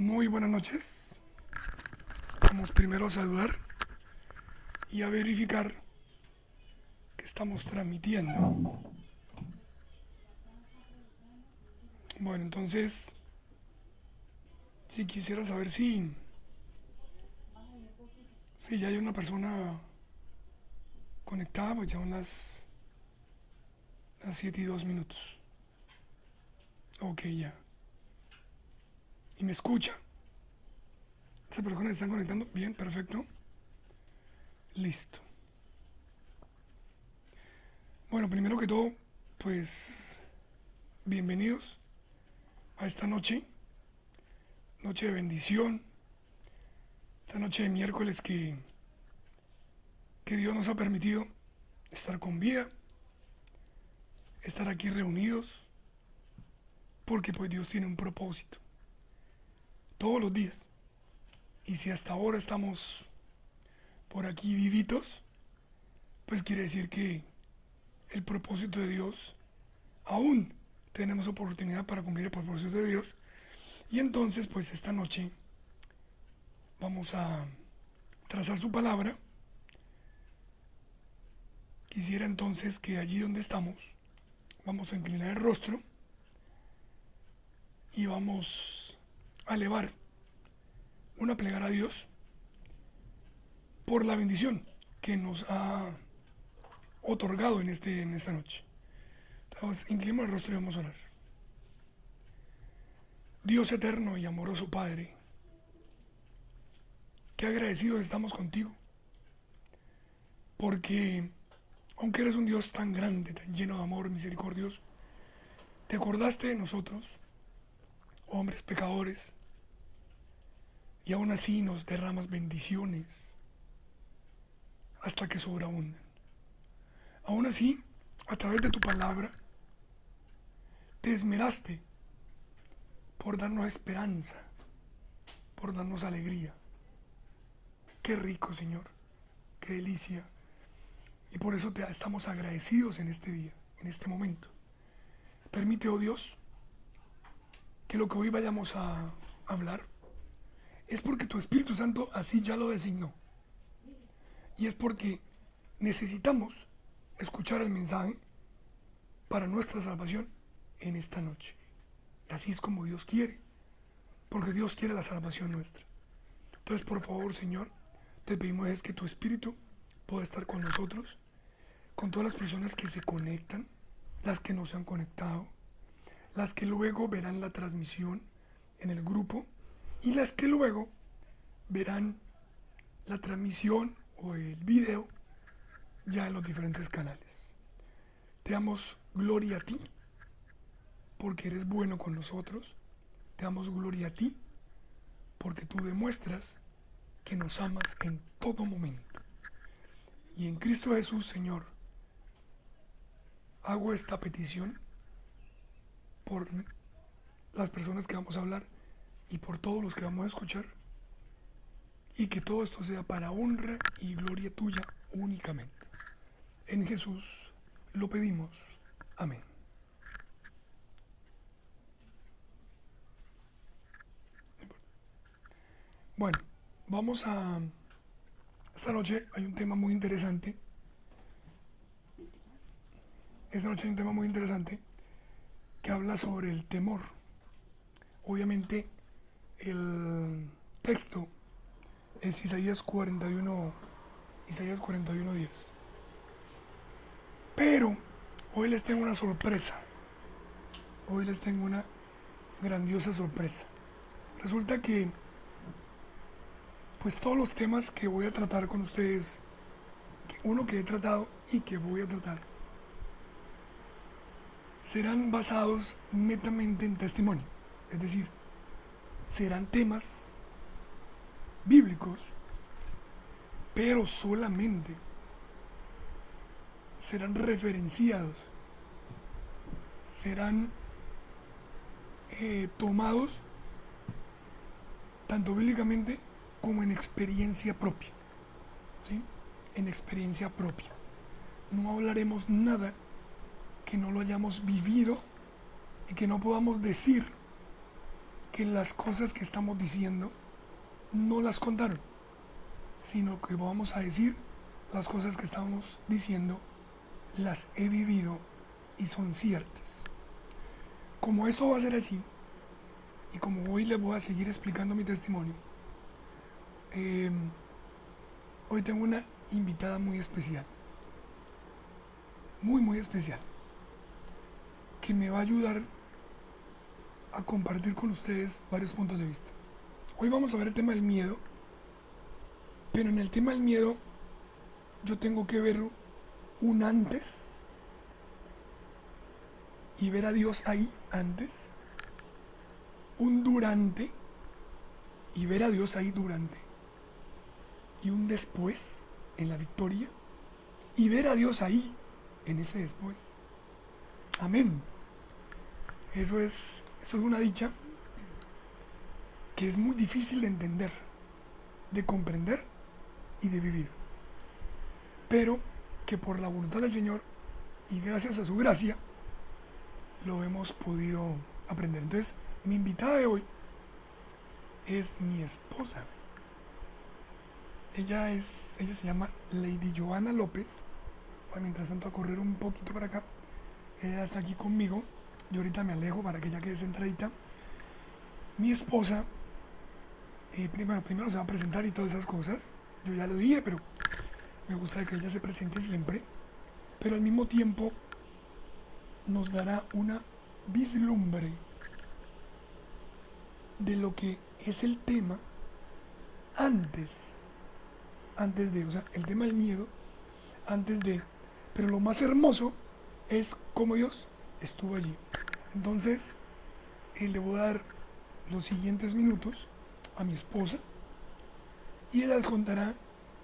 Muy buenas noches. Vamos primero a saludar y a verificar que estamos transmitiendo. Bueno, entonces, si quisiera saber si ya hay una persona conectada, pues ya son las 7:02. Ok, ya. ¿Y me escucha? ¿Esas personas se están conectando? Bien, perfecto. Listo. Bueno, primero que todo, pues bienvenidos a esta noche de bendición, esta noche de miércoles que Dios nos ha permitido estar con vida, estar aquí reunidos, porque pues Dios tiene un propósito, todos los días. Y si hasta ahora estamos por aquí vivitos, pues quiere decir que el propósito de Dios, aún tenemos oportunidad para cumplir el propósito de Dios. Y entonces, pues esta noche vamos a trazar su palabra. Quisiera entonces que allí donde estamos, vamos a inclinar el rostro y vamos a elevar una plegaria a Dios por la bendición que nos ha otorgado en esta noche. Entonces, inclinemos el rostro y vamos a orar. Dios eterno y amoroso Padre, qué agradecidos estamos contigo, porque aunque eres un Dios tan grande, tan lleno de amor misericordioso, te acordaste de nosotros, hombres pecadores, y aún así nos derramas bendiciones hasta que sobreabundan. Aún así, a través de tu palabra, te esmeraste por darnos esperanza, por darnos alegría. Qué rico, Señor, qué delicia. Y por eso te estamos agradecidos en este día, en este momento. Permite, oh Dios, que lo que hoy vayamos a hablar es porque tu Espíritu Santo así ya lo designó. Y es porque necesitamos escuchar el mensaje para nuestra salvación en esta noche. Y así es como Dios quiere, porque Dios quiere la salvación nuestra. Entonces, por favor, Señor, te pedimos es que tu Espíritu pueda estar con nosotros, con todas las personas que se conectan, las que no se han conectado, las que luego verán la transmisión en el grupo y las que luego verán la transmisión o el video ya en los diferentes canales. Te damos gloria a ti porque eres bueno con nosotros. Te damos gloria a ti porque tú demuestras que nos amas en todo momento. Y en Cristo Jesús, Señor, hago esta petición por las personas que vamos a hablar y por todos los que vamos a escuchar, y que todo esto sea para honra y gloria tuya únicamente. En Jesús lo pedimos. Amén. Bueno, vamos a... Esta noche hay un tema muy interesante. Esta noche hay un tema muy interesante que habla sobre el temor. Obviamente, el texto es Isaías 41, Isaías 41:10. Pero hoy les tengo una sorpresa. Hoy les tengo una grandiosa sorpresa. Resulta que, pues todos los temas que voy a tratar con ustedes, uno que he tratado y que voy a tratar, serán basados netamente en testimonio. Es decir, serán temas bíblicos, pero solamente serán referenciados, serán tomados tanto bíblicamente como en experiencia propia, ¿sí? En experiencia propia. No hablaremos nada que no lo hayamos vivido y que no podamos decir que las cosas que estamos diciendo no las contaron, sino que vamos a decir las cosas que estamos diciendo, las he vivido y son ciertas. Como esto va a ser así, y como hoy les voy a seguir explicando mi testimonio, hoy tengo una invitada muy especial, muy especial, que me va a ayudar a compartir con ustedes varios puntos de vista. Hoy vamos a ver el tema del miedo, pero en el tema del miedo yo tengo que ver un antes y ver a Dios ahí antes, un durante y ver a Dios ahí durante, y un después en la victoria y ver a Dios ahí en ese después. Amén. Eso es una dicha que es muy difícil de entender, de comprender y de vivir, pero que por la voluntad del Señor y gracias a su gracia lo hemos podido aprender. Entonces, mi invitada de hoy es mi esposa. Ella se llama Lady Joana López. Voy mientras tanto a correr un poquito para acá. Ella está aquí conmigo. Yo ahorita me alejo para que ella quede centradita. Mi esposa, primero se va a presentar y todas esas cosas. Yo ya lo dije, pero me gusta que ella se presente siempre. Pero al mismo tiempo nos dará una vislumbre de lo que es el tema antes de, o sea, el tema del miedo, antes de, pero lo más hermoso es cómo Dios estuvo allí. Entonces, le voy a dar los siguientes minutos a mi esposa y ella les contará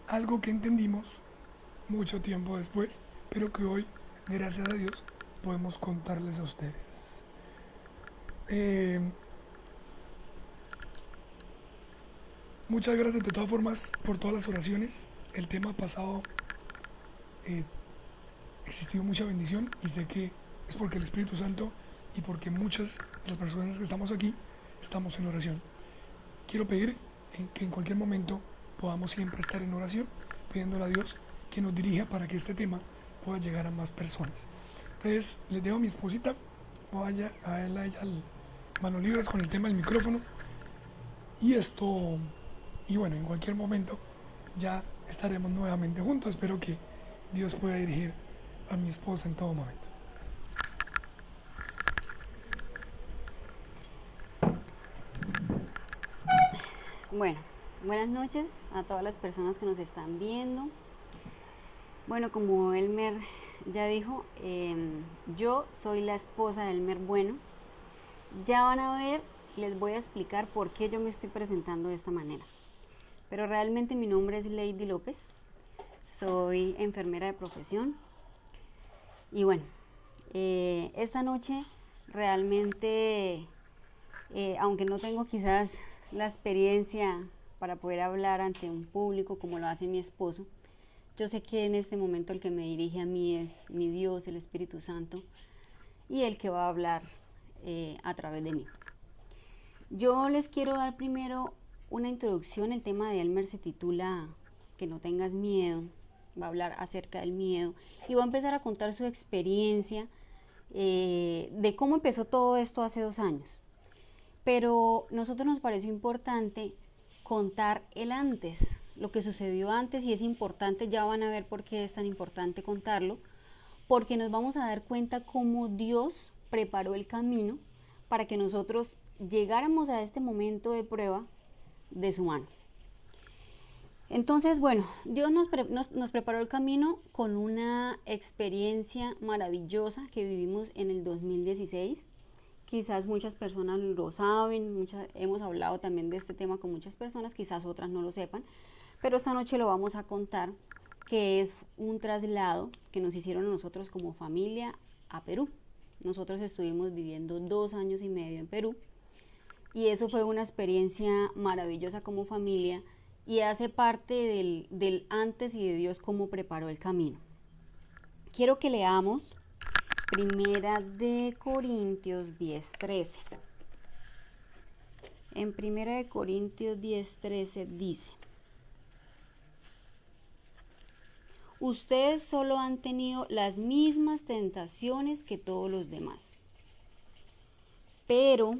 algo que entendimos mucho tiempo después, pero que hoy, gracias a Dios, podemos contarles a ustedes. Muchas gracias de todas formas por todas las oraciones. El tema pasado existió mucha bendición y sé que es porque el Espíritu Santo y porque muchas de las personas que estamos aquí estamos en oración. Quiero pedir que en cualquier momento podamos siempre estar en oración, pidiéndole a Dios que nos dirija para que este tema pueda llegar a más personas. Entonces les dejo a mi esposita, vaya a ella manos libres con el tema del micrófono y bueno, en cualquier momento ya estaremos nuevamente juntos. Espero que Dios pueda dirigir a mi esposa en todo momento. Bueno, buenas noches a todas las personas que nos están viendo. Bueno, como Elmer ya dijo, yo soy la esposa de Elmer Bueno. Ya van a ver, les voy a explicar por qué yo me estoy presentando de esta manera. Pero realmente mi nombre es Lady López, soy enfermera de profesión. Y bueno, esta noche realmente, aunque no tengo quizás la experiencia para poder hablar ante un público como lo hace mi esposo, yo sé que en este momento el que me dirige a mí es mi Dios, el Espíritu Santo, y el que va a hablar a través de mí. Yo les quiero dar primero una introducción. El tema de Elmer se titula Que no tengas miedo. Va a hablar acerca del miedo y va a empezar a contar su experiencia de cómo empezó todo esto hace 2 años. Pero a nosotros nos pareció importante contar el antes, lo que sucedió antes, y es importante, ya van a ver por qué es tan importante contarlo, porque nos vamos a dar cuenta cómo Dios preparó el camino para que nosotros llegáramos a este momento de prueba de su mano. Entonces, bueno, Dios nos preparó el camino con una experiencia maravillosa que vivimos en el 2016. Quizás muchas personas lo saben, hemos hablado también de este tema con muchas personas, quizás otras no lo sepan, pero esta noche lo vamos a contar, que es un traslado que nos hicieron a nosotros como familia a Perú. Nosotros estuvimos viviendo 2 años y medio en Perú y eso fue una experiencia maravillosa como familia y hace parte del antes y de Dios cómo preparó el camino. Quiero que leamos Primera de Corintios 10:13. en 1 Corintios 10:13 dice: ustedes solo han tenido las mismas tentaciones que todos los demás, pero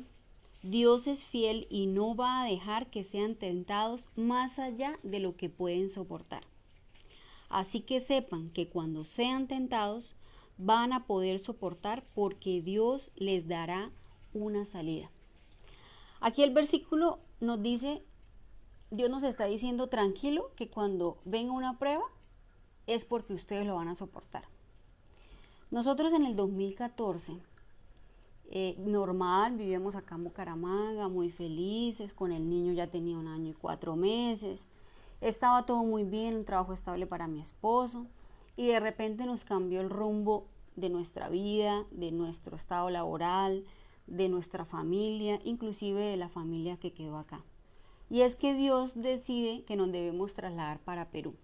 Dios es fiel y no va a dejar que sean tentados más allá de lo que pueden soportar. Así que sepan que cuando sean tentados van a poder soportar porque Dios les dará una salida. Aquí el versículo nos dice, Dios nos está diciendo tranquilo que cuando venga una prueba es porque ustedes lo van a soportar. Nosotros en el 2014, normal, vivíamos acá en Bucaramanga, muy felices, con el niño ya tenía 1 año y 4 meses, estaba todo muy bien, un trabajo estable para mi esposo, y de repente nos cambió el rumbo de nuestra vida, de nuestro estado laboral, de nuestra familia, inclusive de la familia que quedó acá. Y es que Dios decide que nos debemos trasladar para Perú.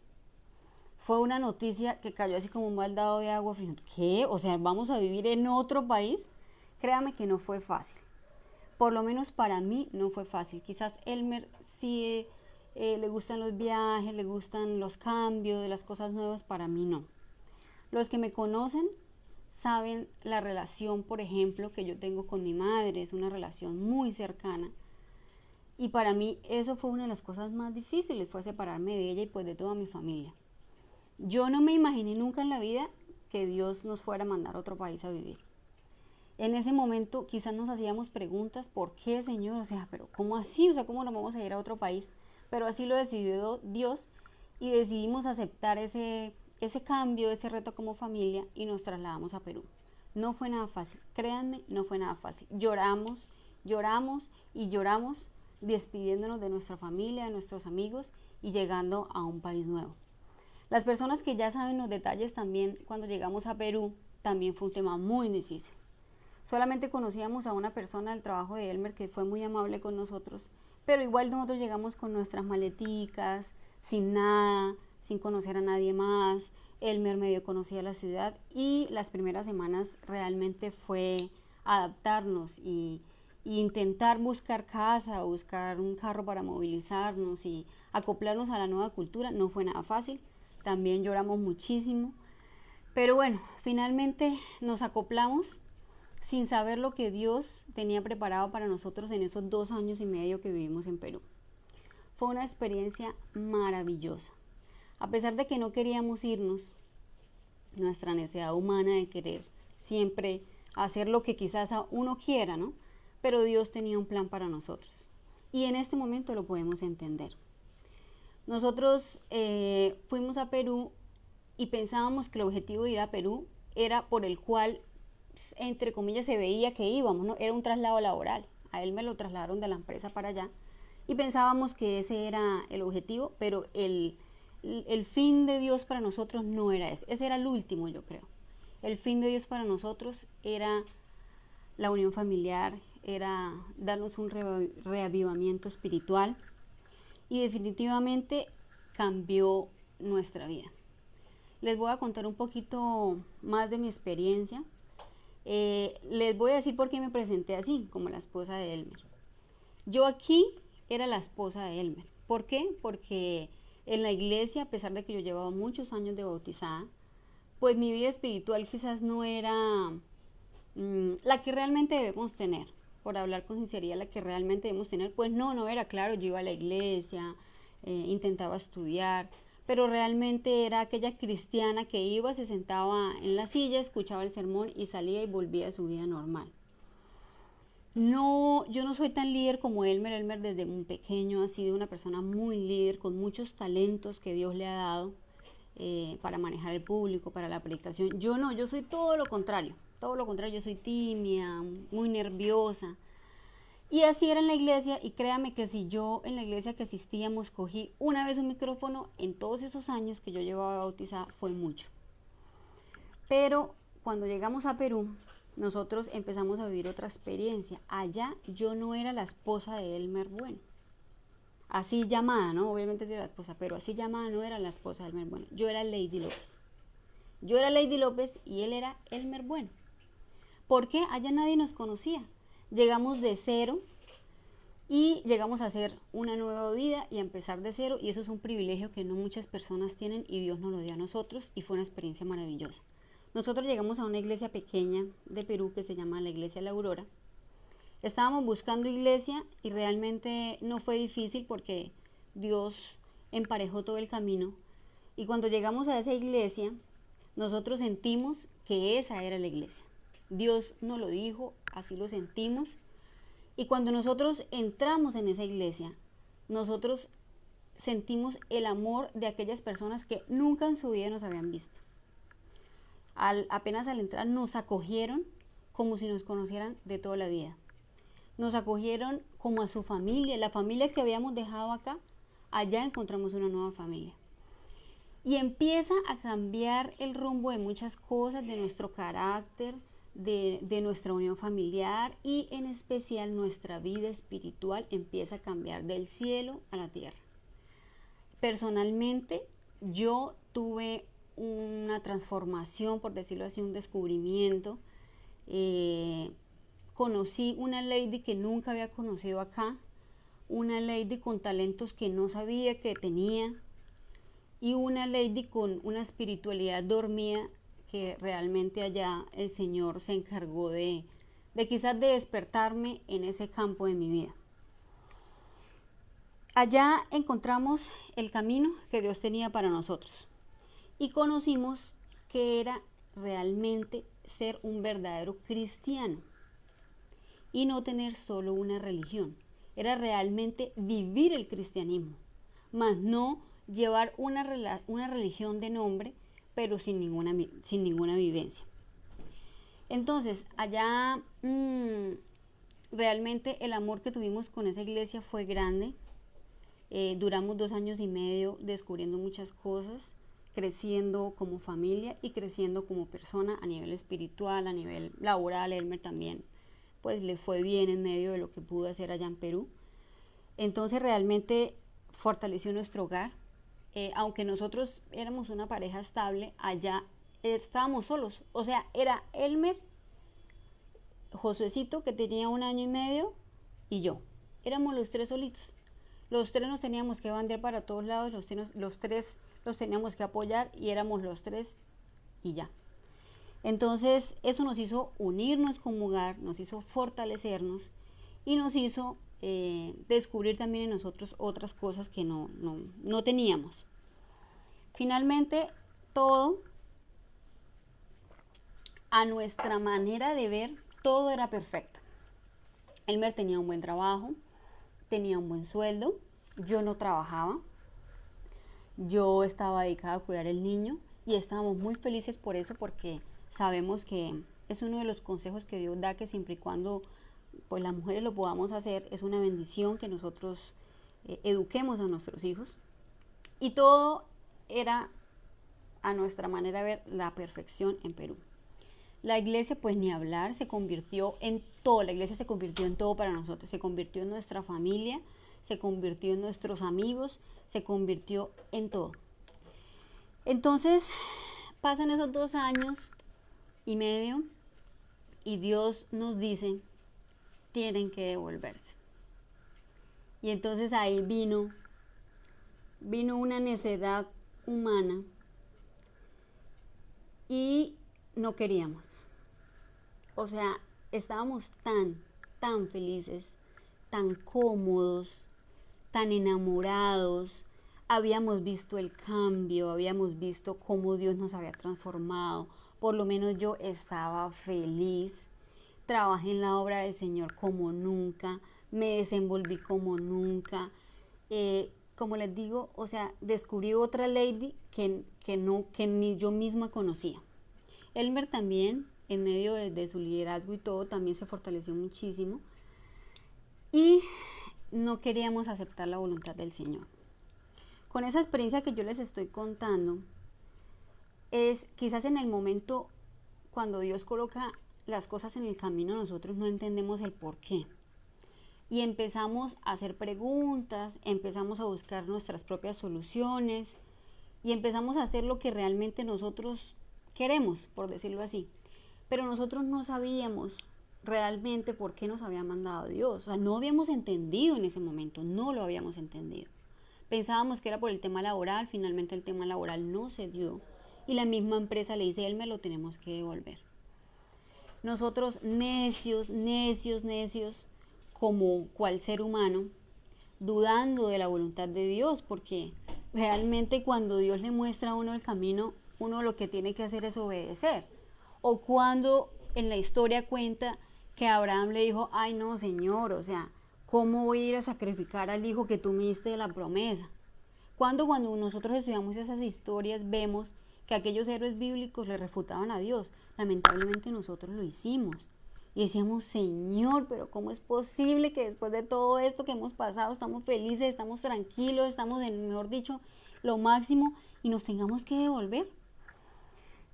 Fue una noticia que cayó así como un baldado de agua. ¿Qué? O sea, ¿vamos a vivir en otro país? Créame que no fue fácil. Por lo menos para mí no fue fácil. Quizás Elmer sí le gustan los viajes, le gustan los cambios, las cosas nuevas. Para mí no. Los que me conocen saben la relación, por ejemplo, que yo tengo con mi madre. Es una relación muy cercana. Y para mí eso fue una de las cosas más difíciles, fue separarme de ella y pues de toda mi familia. Yo no me imaginé nunca en la vida que Dios nos fuera a mandar a otro país a vivir. En ese momento quizás nos hacíamos preguntas, ¿por qué, Señor? O sea, pero ¿cómo así? O sea, ¿cómo nos vamos a ir a otro país? Pero así lo decidió Dios y decidimos aceptar ese cambio, ese reto como familia y nos trasladamos a Perú. No fue nada fácil, créanme, no fue nada fácil. Lloramos y lloramos despidiéndonos de nuestra familia, de nuestros amigos y llegando a un país nuevo. Las personas que ya saben los detalles también, cuando llegamos a Perú, también fue un tema muy difícil. Solamente conocíamos a una persona del trabajo de Elmer que fue muy amable con nosotros, pero igual nosotros llegamos con nuestras maleticas, sin nada, sin conocer a nadie más. Elmer medio conocía la ciudad y las primeras semanas realmente fue adaptarnos y intentar buscar casa, buscar un carro para movilizarnos y acoplarnos a la nueva cultura. No fue nada fácil. También lloramos muchísimo, pero bueno, finalmente nos acoplamos sin saber lo que Dios tenía preparado para nosotros en esos 2 años y medio que vivimos en Perú. Fue una experiencia maravillosa. A pesar de que no queríamos irnos, nuestra necesidad humana de querer siempre hacer lo que quizás uno quiera, ¿no? Pero Dios tenía un plan para nosotros. Y en este momento lo podemos entender. Nosotros fuimos a Perú y pensábamos que el objetivo de ir a Perú era por el cual, entre comillas, se veía que íbamos, ¿no? Era un traslado laboral. A él me lo trasladaron de la empresa para allá y pensábamos que ese era el objetivo, pero el fin de Dios para nosotros no era ese. Ese era el último, yo creo. El fin de Dios para nosotros era la unión familiar, era darnos un reavivamiento espiritual. Y definitivamente cambió nuestra vida. Les voy a contar un poquito más de mi experiencia. Les voy a decir por qué me presenté así, como la esposa de Elmer. Yo aquí era la esposa de Elmer. ¿Por qué? Porque en la iglesia, a pesar de que yo llevaba muchos años de bautizada, pues mi vida espiritual quizás no era la que realmente debemos tener. Por hablar con sinceridad, la que realmente debemos tener, pues no era. Claro, yo iba a la iglesia, intentaba estudiar, pero realmente era aquella cristiana que iba, se sentaba en la silla, escuchaba el sermón y salía y volvía a su vida normal. No, yo no soy tan líder como Elmer. Elmer desde muy pequeño ha sido una persona muy líder, con muchos talentos que Dios le ha dado para manejar el público, para la predicación. Yo no, yo soy todo lo contrario, yo soy tímida, muy nerviosa. Y así era en la iglesia, y créame que si yo en la iglesia que asistíamos cogí una vez un micrófono, en todos esos años que yo llevaba bautizada fue mucho. Pero cuando llegamos a Perú, nosotros empezamos a vivir otra experiencia. Allá yo no era la esposa de Elmer Bueno. Así llamada, ¿no? Obviamente sí era la esposa, pero así llamada no era la esposa de Elmer Bueno. Yo era Lady López. Yo era Lady López y él era Elmer Bueno. ¿Por qué? Allá nadie nos conocía. Llegamos de cero, y llegamos a hacer una nueva vida y a empezar de cero, y eso es un privilegio que no muchas personas tienen y Dios nos lo dio a nosotros y fue una experiencia maravillosa. Nosotros llegamos a una iglesia pequeña de Perú que se llama la Iglesia La Aurora. Estábamos buscando iglesia y realmente no fue difícil porque Dios emparejó todo el camino, y cuando llegamos a esa iglesia nosotros sentimos que esa era la iglesia. Dios nos lo dijo, así lo sentimos. Y cuando nosotros entramos en esa iglesia, nosotros sentimos el amor de aquellas personas que nunca en su vida nos habían visto. Apenas al entrar nos acogieron como si nos conocieran de toda la vida. Nos acogieron como a su familia, la familia que habíamos dejado acá, allá encontramos una nueva familia. Y empieza a cambiar el rumbo de muchas cosas, de nuestro carácter, de nuestra unión familiar, y en especial nuestra vida espiritual empieza a cambiar del cielo a la tierra. Personalmente yo tuve una transformación, por decirlo así, un descubrimiento. Conocí una lady que nunca había conocido acá, una lady con talentos que no sabía que tenía, y una lady con una espiritualidad dormida que realmente allá el Señor se encargó de quizás de despertarme en ese campo de mi vida. Allá encontramos el camino que Dios tenía para nosotros y conocimos que era realmente ser un verdadero cristiano y no tener solo una religión. Era realmente vivir el cristianismo, más no llevar una religión de nombre, pero sin ninguna vivencia. Entonces, allá realmente el amor que tuvimos con esa iglesia fue grande. Duramos 2 años y medio descubriendo muchas cosas, creciendo como familia y creciendo como persona a nivel espiritual, a nivel laboral. Elmer también pues le fue bien en medio de lo que pudo hacer allá en Perú. Entonces realmente fortaleció nuestro hogar. Aunque nosotros éramos una pareja estable, allá estábamos solos. O sea, era Elmer, Josuecito, que tenía 1 año y medio, y yo. Éramos los 3 solitos. Los 3 nos teníamos que bandear para todos lados, los 3 los teníamos que apoyar, y éramos los 3 y ya. Entonces eso nos hizo unirnos como hogar, nos hizo fortalecernos y nos hizo descubrir también en nosotros otras cosas que no teníamos. Finalmente, todo a nuestra manera de ver, todo era perfecto. Elmer tenía un buen trabajo, tenía un buen sueldo, yo no trabajaba, yo estaba dedicada a cuidar al niño y estábamos muy felices por eso, porque sabemos que es uno de los consejos que Dios da, que siempre y cuando pues las mujeres lo podamos hacer, es una bendición que nosotros eduquemos a nuestros hijos. Y todo era, a nuestra manera de ver, la perfección en Perú. La iglesia, pues ni hablar, se convirtió en todo. La iglesia se convirtió en todo para nosotros. Se convirtió en nuestra familia, se convirtió en nuestros amigos, se convirtió en todo. Entonces pasan esos 2 años y medio y Dios nos dice: tienen que devolverse. Y entonces ahí vino una necedad humana y no queríamos. O sea, estábamos tan felices, tan cómodos, tan enamorados. Habíamos visto el cambio, habíamos visto cómo Dios nos había transformado. Por lo menos yo estaba feliz. Trabajé en la obra del Señor como nunca, me desenvolví como nunca. Como les digo, o sea, descubrí otra lady que ni yo misma conocía. Elmer también, en medio de su liderazgo y todo, también se fortaleció muchísimo. Y no queríamos aceptar la voluntad del Señor. Con esa experiencia que yo les estoy contando, es quizás en el momento cuando Dios coloca las cosas en el camino, nosotros no entendemos el por qué. Y empezamos a hacer preguntas, empezamos a buscar nuestras propias soluciones y empezamos a hacer lo que realmente nosotros queremos, por decirlo así. Pero nosotros no sabíamos realmente por qué nos había mandado Dios. O sea, no habíamos entendido en ese momento, no lo habíamos entendido. Pensábamos que era por el tema laboral, finalmente el tema laboral no se dio. Y la misma empresa le dice, Elmer, lo tenemos que devolver. Nosotros necios, necios, necios, como cual ser humano, dudando de la voluntad de Dios, porque realmente cuando Dios le muestra a uno el camino, uno lo que tiene que hacer es obedecer. O cuando en la historia cuenta que Abraham le dijo, ay no, Señor, o sea, ¿cómo voy a ir a sacrificar al hijo que tú me diste de la promesa? Cuando nosotros estudiamos esas historias vemos que aquellos héroes bíblicos le refutaban a Dios. Lamentablemente nosotros lo hicimos. Y decíamos, Señor, pero ¿cómo es posible que después de todo esto que hemos pasado, estamos felices, estamos tranquilos, estamos en, mejor dicho, lo máximo y nos tengamos que devolver?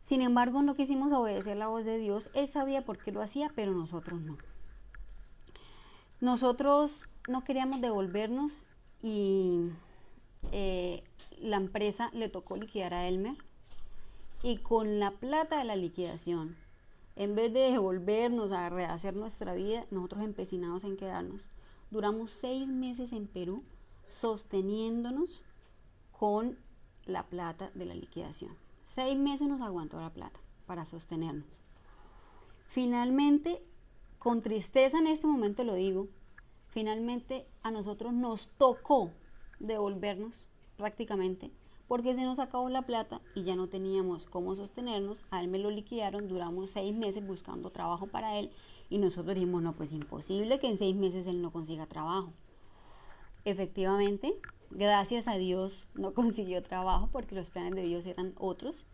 Sin embargo, no quisimos obedecer la voz de Dios. Él sabía por qué lo hacía, pero nosotros no. Nosotros no queríamos devolvernos y la empresa le tocó liquidar a Elmer. Y con la plata de la liquidación, en vez de devolvernos a rehacer nuestra vida, nosotros empecinados en quedarnos. Duramos 6 meses en Perú sosteniéndonos con la plata de la liquidación. 6 meses nos aguantó la plata para sostenernos. Finalmente, con tristeza en este momento lo digo, finalmente a nosotros nos tocó devolvernos prácticamente porque se nos acabó la plata y ya no teníamos cómo sostenernos. A él me lo liquidaron, duramos 6 meses buscando trabajo para él y nosotros dijimos, no, pues imposible que en 6 meses él no consiga trabajo. Efectivamente, gracias a Dios no consiguió trabajo porque los planes de Dios eran otros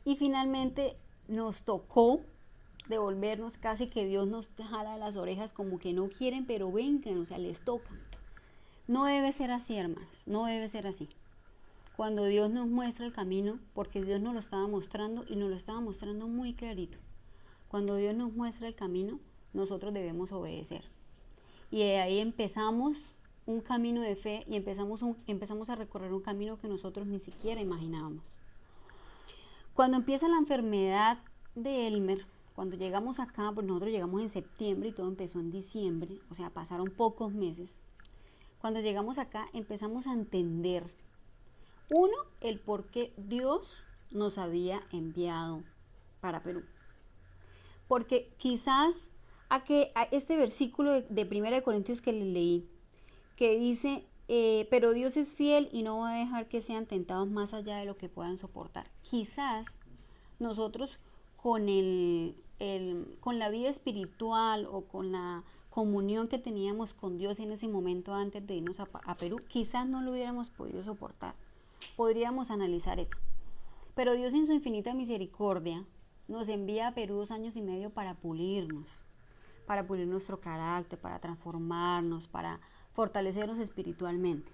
y finalmente nos tocó devolvernos, casi que Dios nos jala de las orejas como que no quieren, pero vengan, o sea, les toca. No debe ser así, hermanos, no debe ser así. Cuando Dios nos muestra el camino, porque Dios nos lo estaba mostrando y nos lo estaba mostrando muy clarito. Cuando Dios nos muestra el camino, nosotros debemos obedecer. Y de ahí empezamos un camino de fe y empezamos a recorrer un camino que nosotros ni siquiera imaginábamos. Cuando empieza la enfermedad de Elmer, cuando llegamos acá, pues nosotros llegamos en septiembre y todo empezó en diciembre, o sea, pasaron pocos meses. Cuando llegamos acá empezamos a entender, uno, el por qué Dios nos había enviado para Perú. Porque quizás a este versículo de 1 Corintios que le leí, que dice, pero Dios es fiel y no va a dejar que sean tentados más allá de lo que puedan soportar. Quizás nosotros con la vida espiritual o con la comunión que teníamos con Dios en ese momento antes de irnos a Perú, quizás no lo hubiéramos podido soportar. Podríamos analizar eso. Pero Dios en su infinita misericordia nos envía a Perú 2 años y medio para pulir nuestro carácter, para transformarnos, para fortalecernos espiritualmente.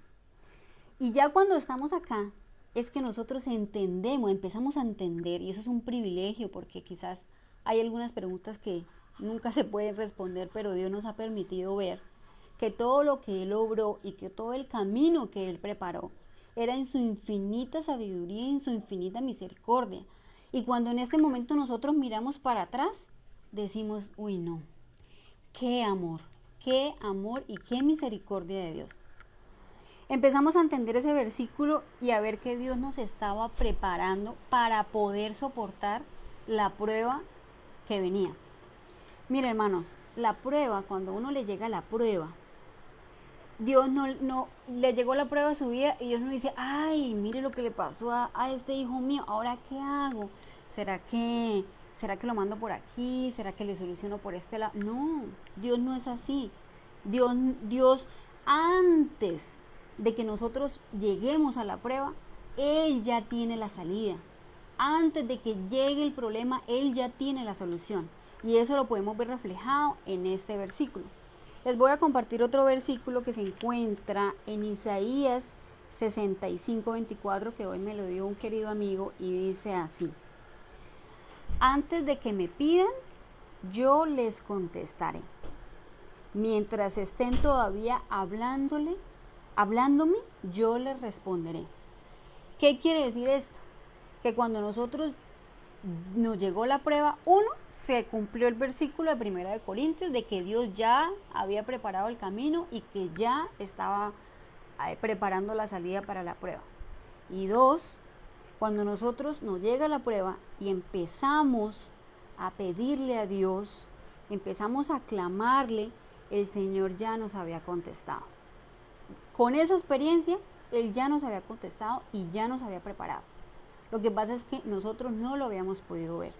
Y ya cuando estamos acá, es que nosotros empezamos a entender, y eso es un privilegio, porque quizás hay algunas preguntas que nunca se pueden responder, pero Dios nos ha permitido ver que todo lo que Él obró y que todo el camino que Él preparó era en su infinita sabiduría y en su infinita misericordia. Y cuando en este momento nosotros miramos para atrás, decimos, uy no, qué amor y qué misericordia de Dios. Empezamos a entender ese versículo y a ver que Dios nos estaba preparando para poder soportar la prueba que venía. Miren, hermanos, la prueba, cuando a uno le llega la prueba, Dios no le llegó la prueba a su vida y Dios no dice, ay, mire lo que le pasó a este hijo mío, ¿ahora qué hago? ¿Será que lo mando por aquí? ¿Será que le soluciono por este lado? No, Dios no es así. Dios antes de que nosotros lleguemos a la prueba, Él ya tiene la salida. Antes de que llegue el problema, Él ya tiene la solución. Y eso lo podemos ver reflejado en este versículo. Les voy a compartir otro versículo que se encuentra en Isaías 65:24, que hoy me lo dio un querido amigo, y dice así: antes de que me pidan, yo les contestaré. Mientras estén todavía hablándome, yo les responderé. ¿Qué quiere decir esto? Que cuando nosotros nos llegó la prueba, uno, se cumplió el versículo de Primera de Corintios de que Dios ya había preparado el camino y que ya estaba preparando la salida para la prueba. Y dos, cuando nosotros nos llega la prueba y empezamos a pedirle a Dios, empezamos a clamarle, el Señor ya nos había contestado. Con esa experiencia, Él ya nos había contestado y ya nos había preparado. Lo que pasa es que nosotros no lo habíamos podido ver.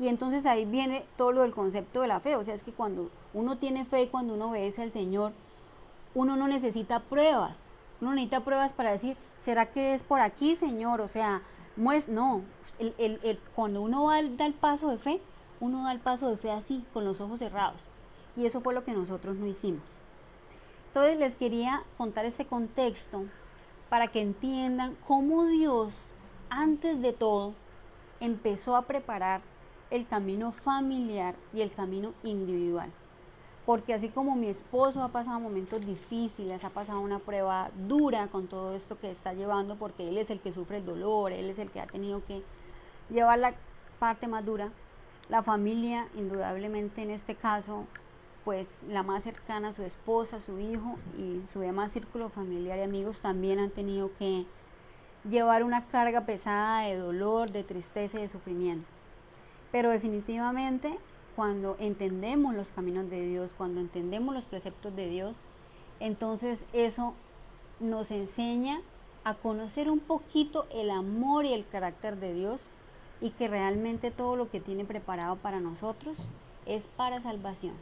Y entonces ahí viene todo lo del concepto de la fe. O sea, es que cuando uno tiene fe, cuando uno obedece al Señor, uno no necesita pruebas. Uno necesita pruebas para decir, ¿será que es por aquí, Señor? O sea, no. Cuando uno da el paso de fe, uno da el paso de fe así, con los ojos cerrados. Y eso fue lo que nosotros no hicimos. Entonces les quería contar este contexto para que entiendan cómo Dios, antes de todo, empezó a preparar el camino familiar y el camino individual. Porque así como mi esposo ha pasado momentos difíciles, ha pasado una prueba dura con todo esto que está llevando, porque él es el que sufre el dolor, él es el que ha tenido que llevar la parte más dura, la familia, indudablemente en este caso, pues la más cercana, su esposa, su hijo y su demás círculo familiar y amigos también han tenido que llevar una carga pesada de dolor, de tristeza y de sufrimiento. Pero definitivamente cuando entendemos los caminos de Dios, cuando entendemos los preceptos de Dios, entonces eso nos enseña a conocer un poquito el amor y el carácter de Dios y que realmente todo lo que tiene preparado para nosotros es para salvación.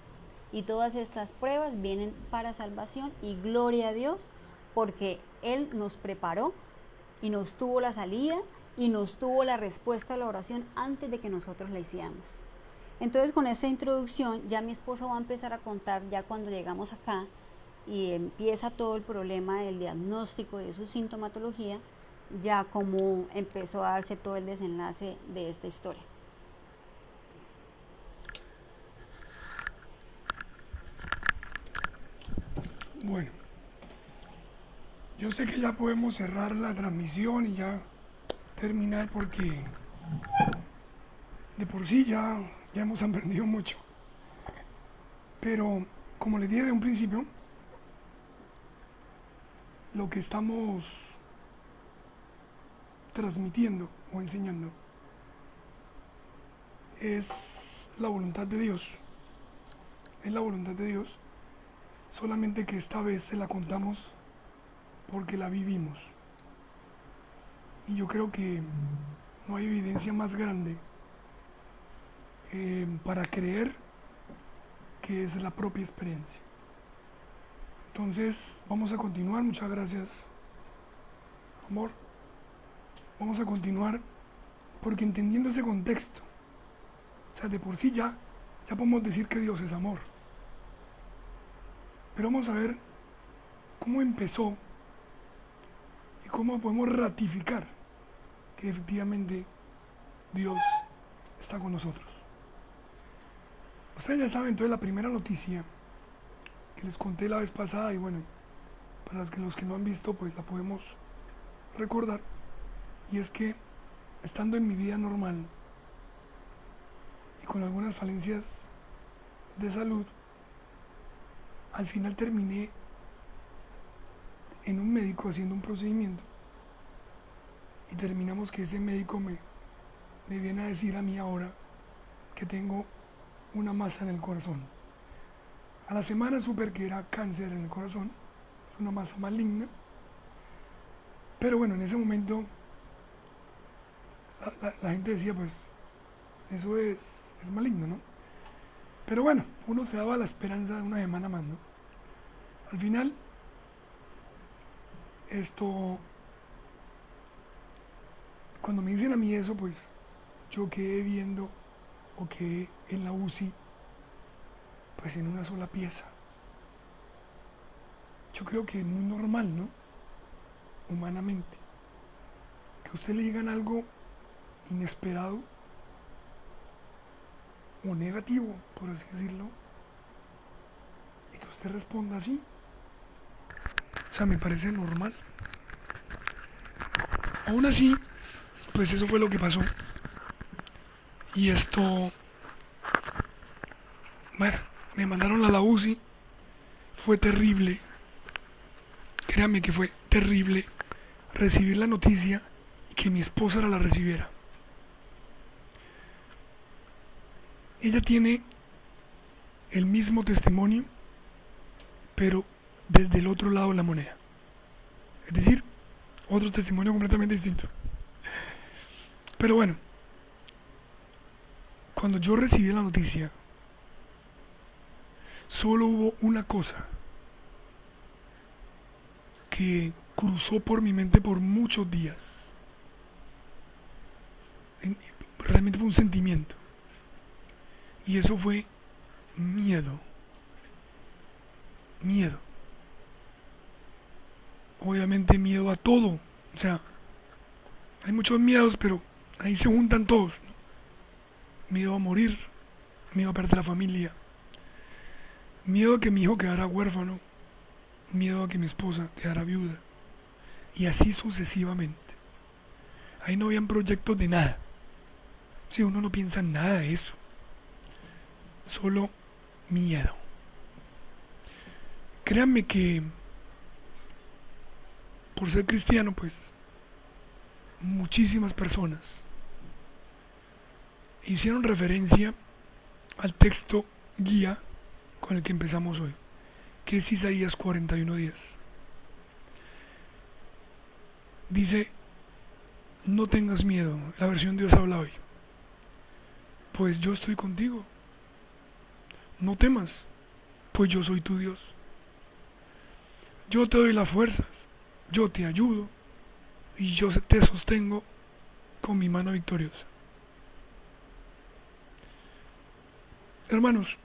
Y todas estas pruebas vienen para salvación y gloria a Dios porque Él nos preparó y nos tuvo la salida y nos tuvo la respuesta a la oración antes de que nosotros la hiciéramos. Entonces con esta introducción ya mi esposo va a empezar a contar ya cuando llegamos acá y empieza todo el problema del diagnóstico y de su sintomatología, ya como empezó a darse todo el desenlace de esta historia. Bueno, yo sé que ya podemos cerrar la transmisión y ya terminar porque de por sí ya hemos aprendido mucho. Pero como les dije de un principio, lo que estamos transmitiendo o enseñando es la voluntad de Dios. Es la voluntad de Dios, solamente que esta vez se la contamos porque la vivimos. Y yo creo que no hay evidencia más grande para creer que es la propia experiencia. Entonces, vamos a continuar. Muchas gracias, amor. Vamos a continuar porque entendiendo ese contexto, o sea, de por sí ya podemos decir que Dios es amor. Pero vamos a ver cómo empezó y cómo podemos ratificar que efectivamente Dios está con nosotros. Ustedes ya saben, entonces la primera noticia que les conté la vez pasada, y bueno, para los que no han visto, pues la podemos recordar, y es que estando en mi vida normal y con algunas falencias de salud, al final terminé en un médico haciendo un procedimiento y terminamos que ese médico me viene a decir a mí ahora que tengo una masa en el corazón. A la semana supe que era cáncer en el corazón, una masa maligna, pero bueno, en ese momento la gente decía, pues eso es maligno, ¿no? Pero bueno, uno se daba la esperanza de una semana más, ¿no? Al final, cuando me dicen a mí eso, pues yo quedé viendo o quedé en la UCI, pues en una sola pieza. Yo creo que es muy normal, ¿no? Humanamente. Que a usted le digan algo inesperado o negativo, por así decirlo, y que usted responda así. O sea, me parece normal. Aún así, pues eso fue lo que pasó. Y esto, bueno, me mandaron a la UCI, fue terrible, créanme que fue terrible recibir la noticia y que mi esposa la recibiera. Ella tiene el mismo testimonio, pero desde el otro lado de la moneda. Es decir, otro testimonio completamente distinto. Pero bueno, cuando yo recibí la noticia, solo hubo una cosa que cruzó por mi mente por muchos días. Realmente fue un sentimiento. Y eso fue miedo. Miedo. Obviamente miedo a todo. O sea, hay muchos miedos, pero ahí se juntan todos, ¿no? Miedo a morir, miedo a perder la familia, miedo a que mi hijo quedara huérfano, miedo a que mi esposa quedara viuda, y así sucesivamente. Ahí no habían proyectos de nada. Si uno no piensa en nada de eso, solo miedo. Créanme que por ser cristiano, pues muchísimas personas hicieron referencia al texto guía con el que empezamos hoy, que es Isaías 41:10. Dice, no tengas miedo, la versión Dios habla hoy, pues yo estoy contigo. No temas, pues yo soy tu Dios. Yo te doy las fuerzas, yo te ayudo y yo te sostengo con mi mano victoriosa. Hermanos,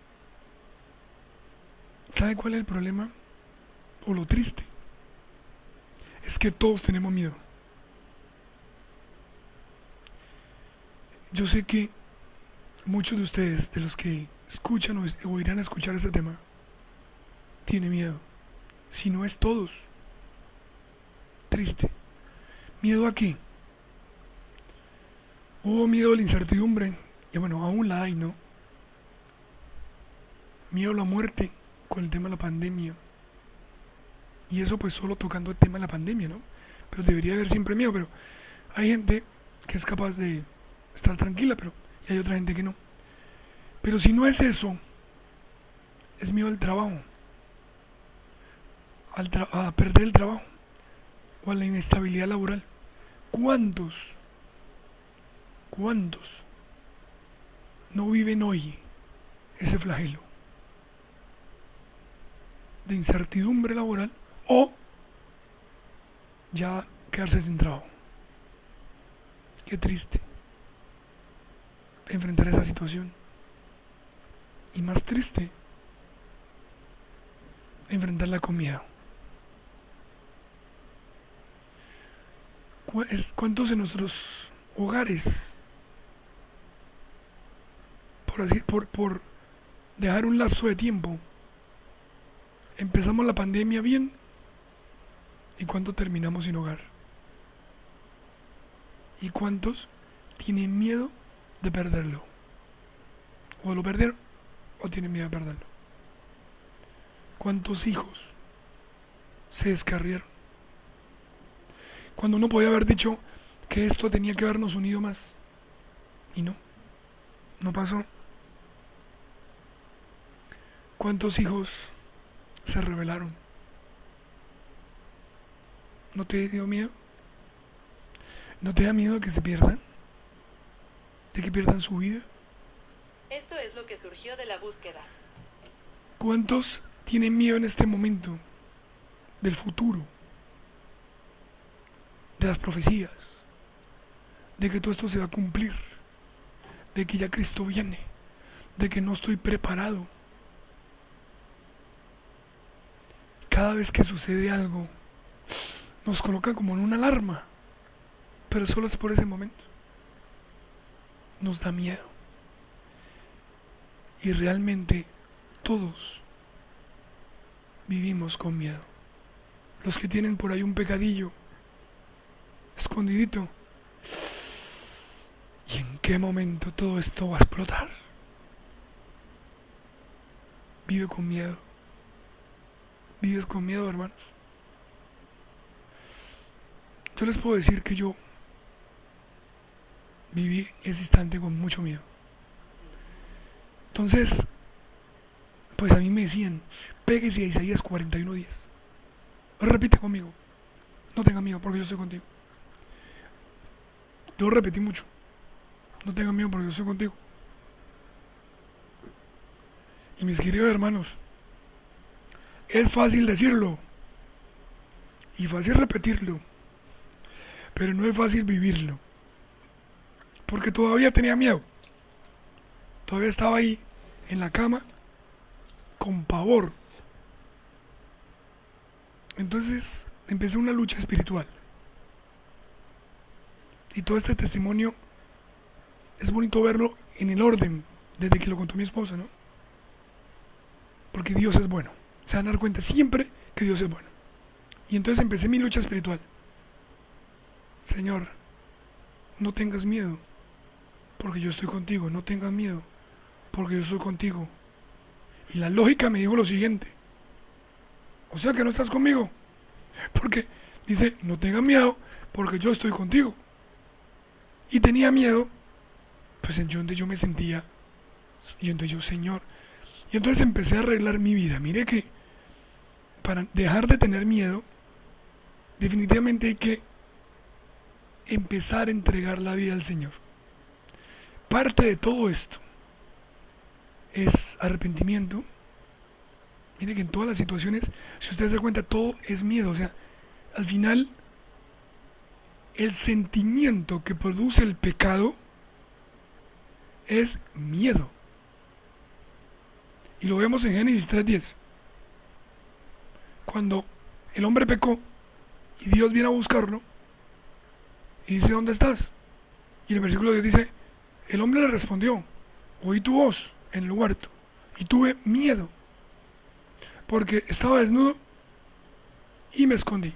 ¿sabe cuál es el problema? O lo triste. Es que todos tenemos miedo. Yo sé que muchos de ustedes, de los que escuchan o irán a escuchar este tema, tienen miedo. Si no es todos. Triste. ¿Miedo a qué? Hubo miedo a la incertidumbre. Y bueno, aún la hay, ¿no? Miedo a la muerte con el tema de la pandemia. Y eso pues solo tocando el tema de la pandemia, ¿no? Pero debería haber siempre miedo, pero hay gente que es capaz de estar tranquila, pero y hay otra gente que no. Pero si no es eso, es miedo al trabajo, a perder el trabajo o a la inestabilidad laboral. ¿Cuántos no viven hoy ese flagelo de incertidumbre laboral o ya quedarse sin trabajo? Qué triste enfrentar esa situación. Y más triste, enfrentarla con miedo. ¿Cuántos de nuestros hogares, por dejar un lapso de tiempo, empezamos la pandemia bien y cuánto terminamos sin hogar? ¿Y cuántos tienen miedo de perderlo? ¿O lo perdieron o tienen miedo de perderlo? ¿Cuántos hijos se descarriaron? Cuando uno podía haber dicho que esto tenía que habernos unido más. Y no pasó. ¿Cuántos hijos se rebelaron? ¿No te dio miedo? ¿No te da miedo de que se pierdan? ¿De que pierdan su vida? Esto es lo que surgió de la búsqueda. ¿Cuántos tienen miedo en este momento del futuro? De las profecías, de que todo esto se va a cumplir, de que ya Cristo viene, de que no estoy preparado. Cada vez que sucede algo, nos coloca como en una alarma, pero solo es por ese momento. Nos da miedo. Y realmente todos vivimos con miedo. Los que tienen por ahí un pecadillo escondidito. ¿Y en qué qué momento todo esto va a explotar. Vive con miedo. ¿Vives con miedo, hermanos? Yo les puedo decir que yo viví ese instante con mucho miedo. Entonces, pues a mí me decían, péguese a Isaías 41:10. Repite conmigo. No tenga miedo porque yo estoy contigo. Yo repetí mucho. No tenga miedo porque yo estoy contigo. Y mis queridos hermanos, es fácil decirlo y fácil repetirlo, pero no es fácil vivirlo. Porque todavía tenía miedo. Todavía estaba ahí en la cama con pavor. Entonces empecé una lucha espiritual. Y todo este testimonio es bonito verlo en el orden, desde que lo contó mi esposa, ¿no? Porque Dios es bueno. Se van a dar cuenta siempre que Dios es bueno. Y entonces empecé mi lucha espiritual. Señor, no tengas miedo, porque yo estoy contigo. No tengas miedo, porque yo estoy contigo. Y la lógica me dijo lo siguiente. O sea que no estás conmigo. Porque dice, no tengas miedo, porque yo estoy contigo. Y tenía miedo, pues en donde yo me sentía, y entonces yo, Señor. Y entonces empecé a arreglar mi vida. Mire que para dejar de tener miedo, definitivamente hay que empezar a entregar la vida al Señor. Parte de todo esto es arrepentimiento. Mire que en todas las situaciones, si usted se da cuenta, todo es miedo. O sea, al final, el sentimiento que produce el pecado es miedo. Y lo vemos en Génesis 3:10. Cuando el hombre pecó y Dios viene a buscarlo y dice, ¿dónde estás? Y el versículo 10 dice, el hombre le respondió, oí tu voz en el huerto y tuve miedo porque estaba desnudo y me escondí.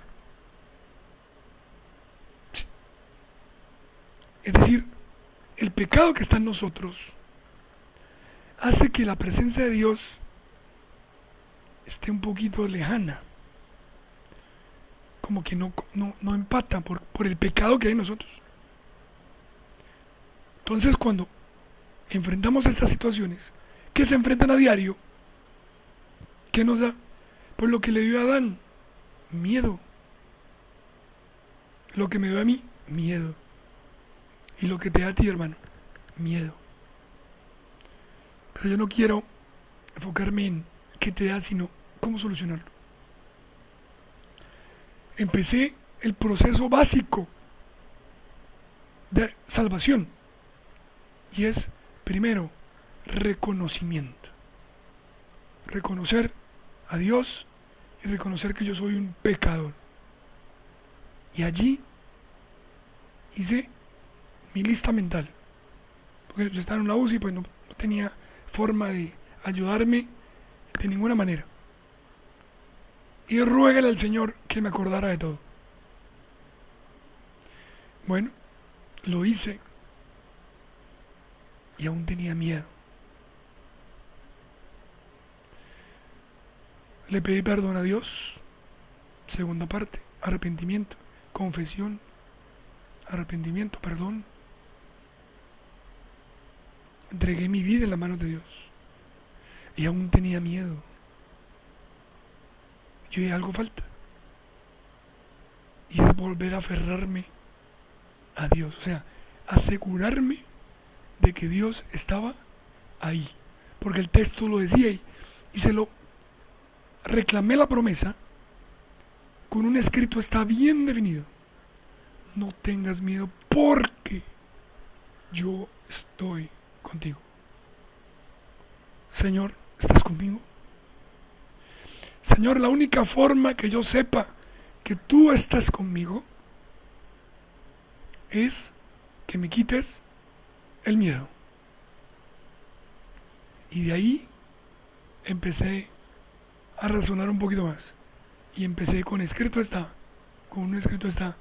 Es decir, el pecado que está en nosotros hace que la presencia de Dios esté un poquito lejana, como que no empata por el pecado que hay en nosotros. Entonces, cuando enfrentamos estas situaciones que se enfrentan a diario, ¿qué nos da? Pues lo que le dio a Adán, miedo. Lo que me dio a mí, miedo. Y lo que te da a ti, hermano, miedo. Pero yo no quiero enfocarme en qué te da, sino cómo solucionarlo. Empecé el proceso básico de salvación. Y es, primero, reconocimiento. Reconocer a Dios y reconocer que yo soy un pecador. Y allí hice mi lista mental. Porque yo estaba en una UCI, pues no tenía forma de ayudarme de ninguna manera. Y ruégale al Señor que me acordara de todo. Bueno, lo hice. Y aún tenía miedo. Le pedí perdón a Dios. Segunda parte, arrepentimiento, confesión, arrepentimiento, perdón. Entregué mi vida en las manos de Dios. Y aún tenía miedo. Yo dije, algo falta. Y es volver a aferrarme a Dios. O sea, asegurarme de que Dios estaba ahí. Porque el texto lo decía y se lo reclamé la promesa con un escrito, está bien definido. No tengas miedo porque yo estoy contigo. Señor, ¿estás conmigo? Señor, la única forma que yo sepa que tú estás conmigo es que me quites el miedo. Y de ahí empecé a razonar un poquito más. Y empecé con escrito está. Con un escrito está.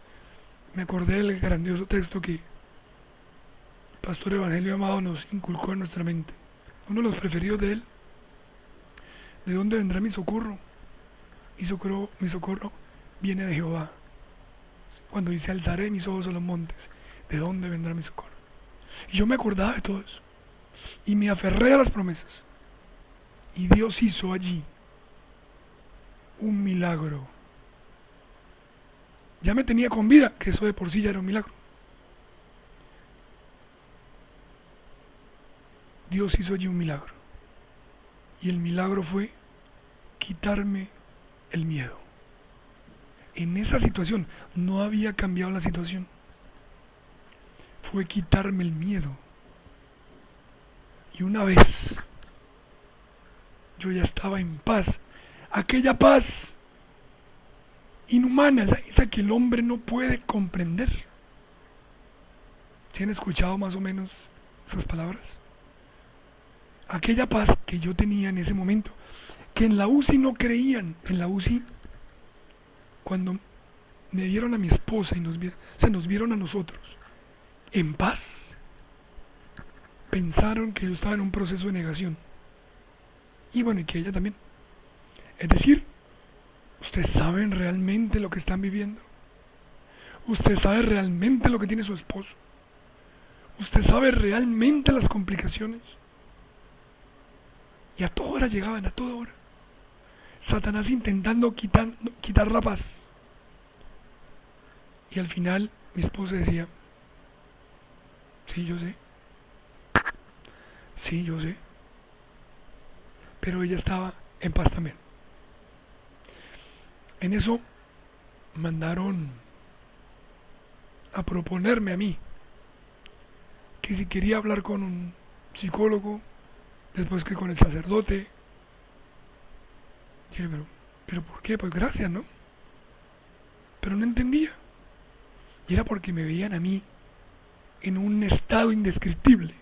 Me acordé del grandioso texto que Pastor Evangelio Amado nos inculcó en nuestra mente. Uno de los preferidos de él. ¿De dónde vendrá mi socorro? Mi socorro viene de Jehová. Cuando dice alzaré mis ojos a los montes, ¿de dónde vendrá mi socorro? Y yo me acordaba de todo eso. Y me aferré a las promesas. Y Dios hizo allí un milagro. Ya me tenía con vida, que eso de por sí ya era un milagro. Dios hizo allí un milagro. Y el milagro fue quitarme el miedo. En esa situación no había cambiado la situación. Fue quitarme el miedo. Y una vez yo ya estaba en paz. Aquella paz inhumana, esa que el hombre no puede comprender. ¿Sí han escuchado más o menos esas palabras? Aquella paz que yo tenía en ese momento, que en la UCI no creían. En la UCI, cuando me vieron a mi esposa y nos vieron a nosotros en paz, pensaron que yo estaba en un proceso de negación. Y bueno, y que ella también. Es decir, ¿ustedes saben realmente lo que están viviendo? ¿Usted sabe realmente lo que tiene su esposo? ¿Usted sabe realmente las complicaciones? Y a toda hora llegaban, a toda hora. Satanás intentando quitar la paz. Y al final mi esposa decía, sí, yo sé. Sí, yo sé. Pero ella estaba en paz también. En eso mandaron a proponerme a mí que si quería hablar con un psicólogo, después que con el sacerdote. Y yo, pero ¿por qué? Pues gracias, ¿no? Pero no entendía. Y era porque me veían a mí en un estado indescriptible.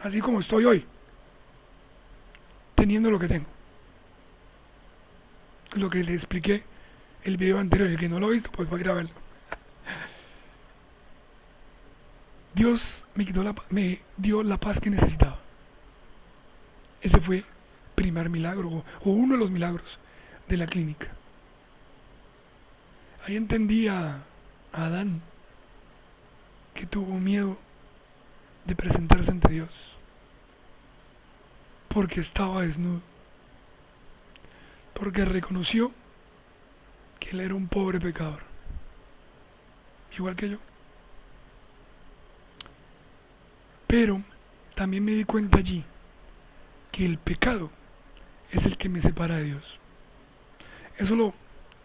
Así como estoy hoy, teniendo lo que tengo. Lo que le expliqué el video anterior, el que no lo ha visto, pues va a ir a verlo. Dios me dio la paz que necesitaba. Ese fue el primer milagro, o uno de los milagros de la clínica. Ahí entendí a Adán, que tuvo miedo de presentarse ante Dios, porque estaba desnudo, porque reconoció que él era un pobre pecador, igual que yo. Pero también me di cuenta allí que el pecado es el que me separa de Dios. Eso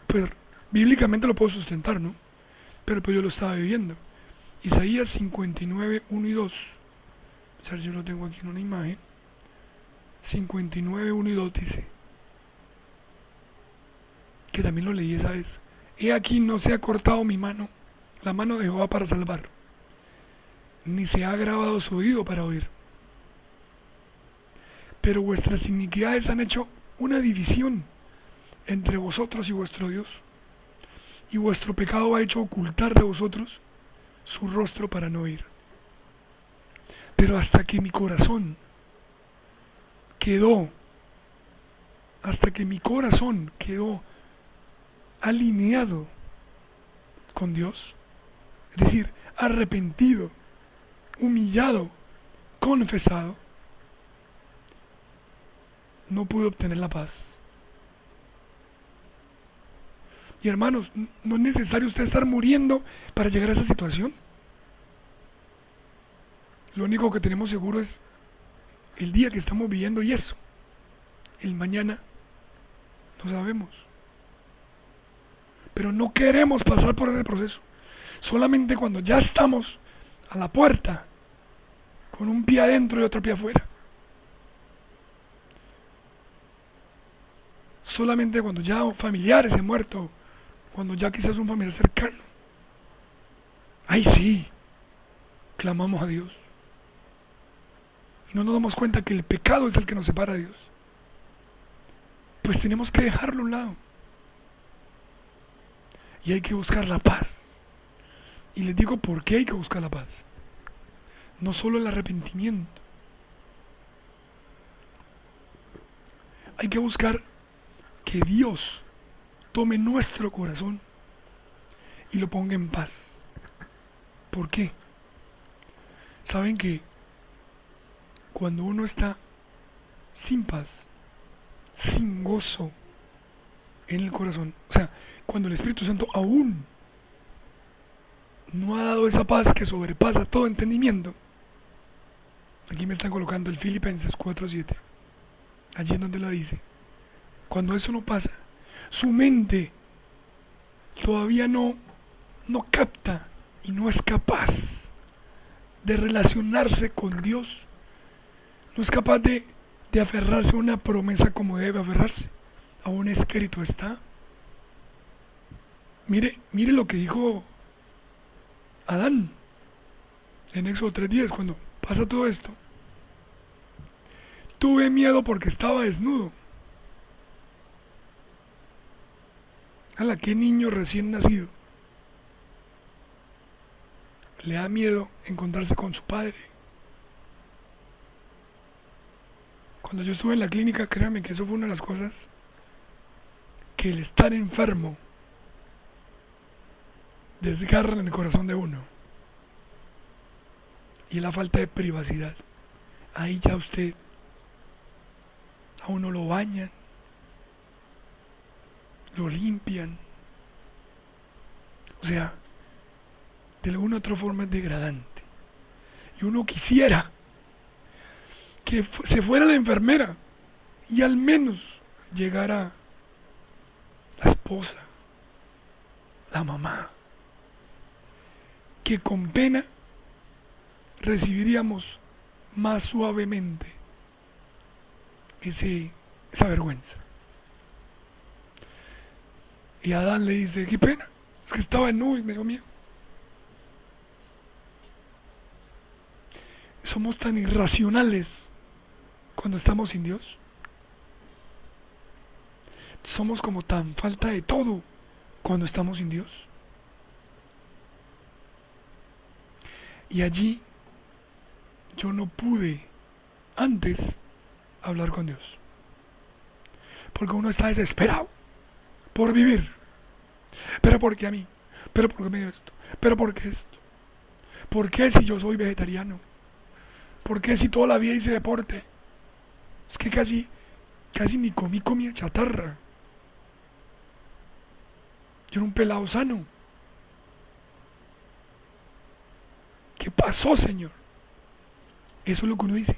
pues bíblicamente lo puedo sustentar, ¿no? Pero pues yo lo estaba viviendo. Isaías 59, 1 y 2. O sea, yo lo tengo aquí en una imagen. 59, 1 y 2 dice, que también lo leí esa vez. He aquí no se ha cortado mi mano, la mano de Jehová para salvar, ni se ha agravado su oído para oír. Pero vuestras iniquidades han hecho una división entre vosotros y vuestro Dios, y vuestro pecado ha hecho ocultar de vosotros su rostro para no oír. Pero hasta que mi corazón quedó alineado con Dios, es decir, arrepentido, humillado, confesado, no pude obtener la paz. Y hermanos, no es necesario usted estar muriendo para llegar a esa situación. Lo único que tenemos seguro es el día que estamos viviendo, y eso, el mañana, no sabemos. Pero no queremos pasar por ese proceso. Solamente cuando ya estamos a la puerta, con un pie adentro y otro pie afuera. Solamente cuando ya familiares han muerto, cuando ya quizás un familiar cercano. Ahí sí, clamamos a Dios. Y no nos damos cuenta que el pecado es el que nos separa de Dios. Pues tenemos que dejarlo a un lado. Y hay que buscar la paz. Y les digo por qué hay que buscar la paz. No solo el arrepentimiento. Hay que buscar que Dios tome nuestro corazón y lo ponga en paz. ¿Por qué? Saben que cuando uno está sin paz, sin gozo en el corazón, o sea, cuando el Espíritu Santo aún no ha dado esa paz que sobrepasa todo entendimiento, aquí me están colocando el Filipenses 4:7, allí en donde la dice, cuando eso no pasa, su mente todavía no capta y no es capaz de relacionarse con Dios, no es capaz de aferrarse a una promesa como debe aferrarse. Aún escrito está. Mire lo que dijo Adán en Éxodo 3:10, cuando pasa todo esto. Tuve miedo porque estaba desnudo. ¿A qué niño recién nacido le da miedo encontrarse con su padre? Cuando yo estuve en la clínica, créame que eso fue una de las cosas que el estar enfermo desgarra en el corazón de uno. Y la falta de privacidad. Ahí ya usted, a uno lo bañan, lo limpian. O sea, de alguna u otra forma es degradante. Y uno quisiera que se fuera la enfermera y al menos llegara la esposa, la mamá, que con pena recibiríamos más suavemente esa vergüenza. Y Adán le dice, qué pena, es que estaba en nube y me dio miedo. Somos tan irracionales cuando estamos sin Dios. Somos como tan falta de todo cuando estamos sin Dios. Y allí yo no pude antes hablar con Dios. Porque uno está desesperado por vivir. Pero ¿por qué a mí? ¿Pero por qué me dio esto? ¿Pero por qué esto? ¿Por qué si yo soy vegetariano? ¿Por qué si toda la vida hice deporte? Es que casi ni comí comida chatarra. Yo era un pelado sano. ¿Qué pasó, Señor? Eso es lo que uno dice.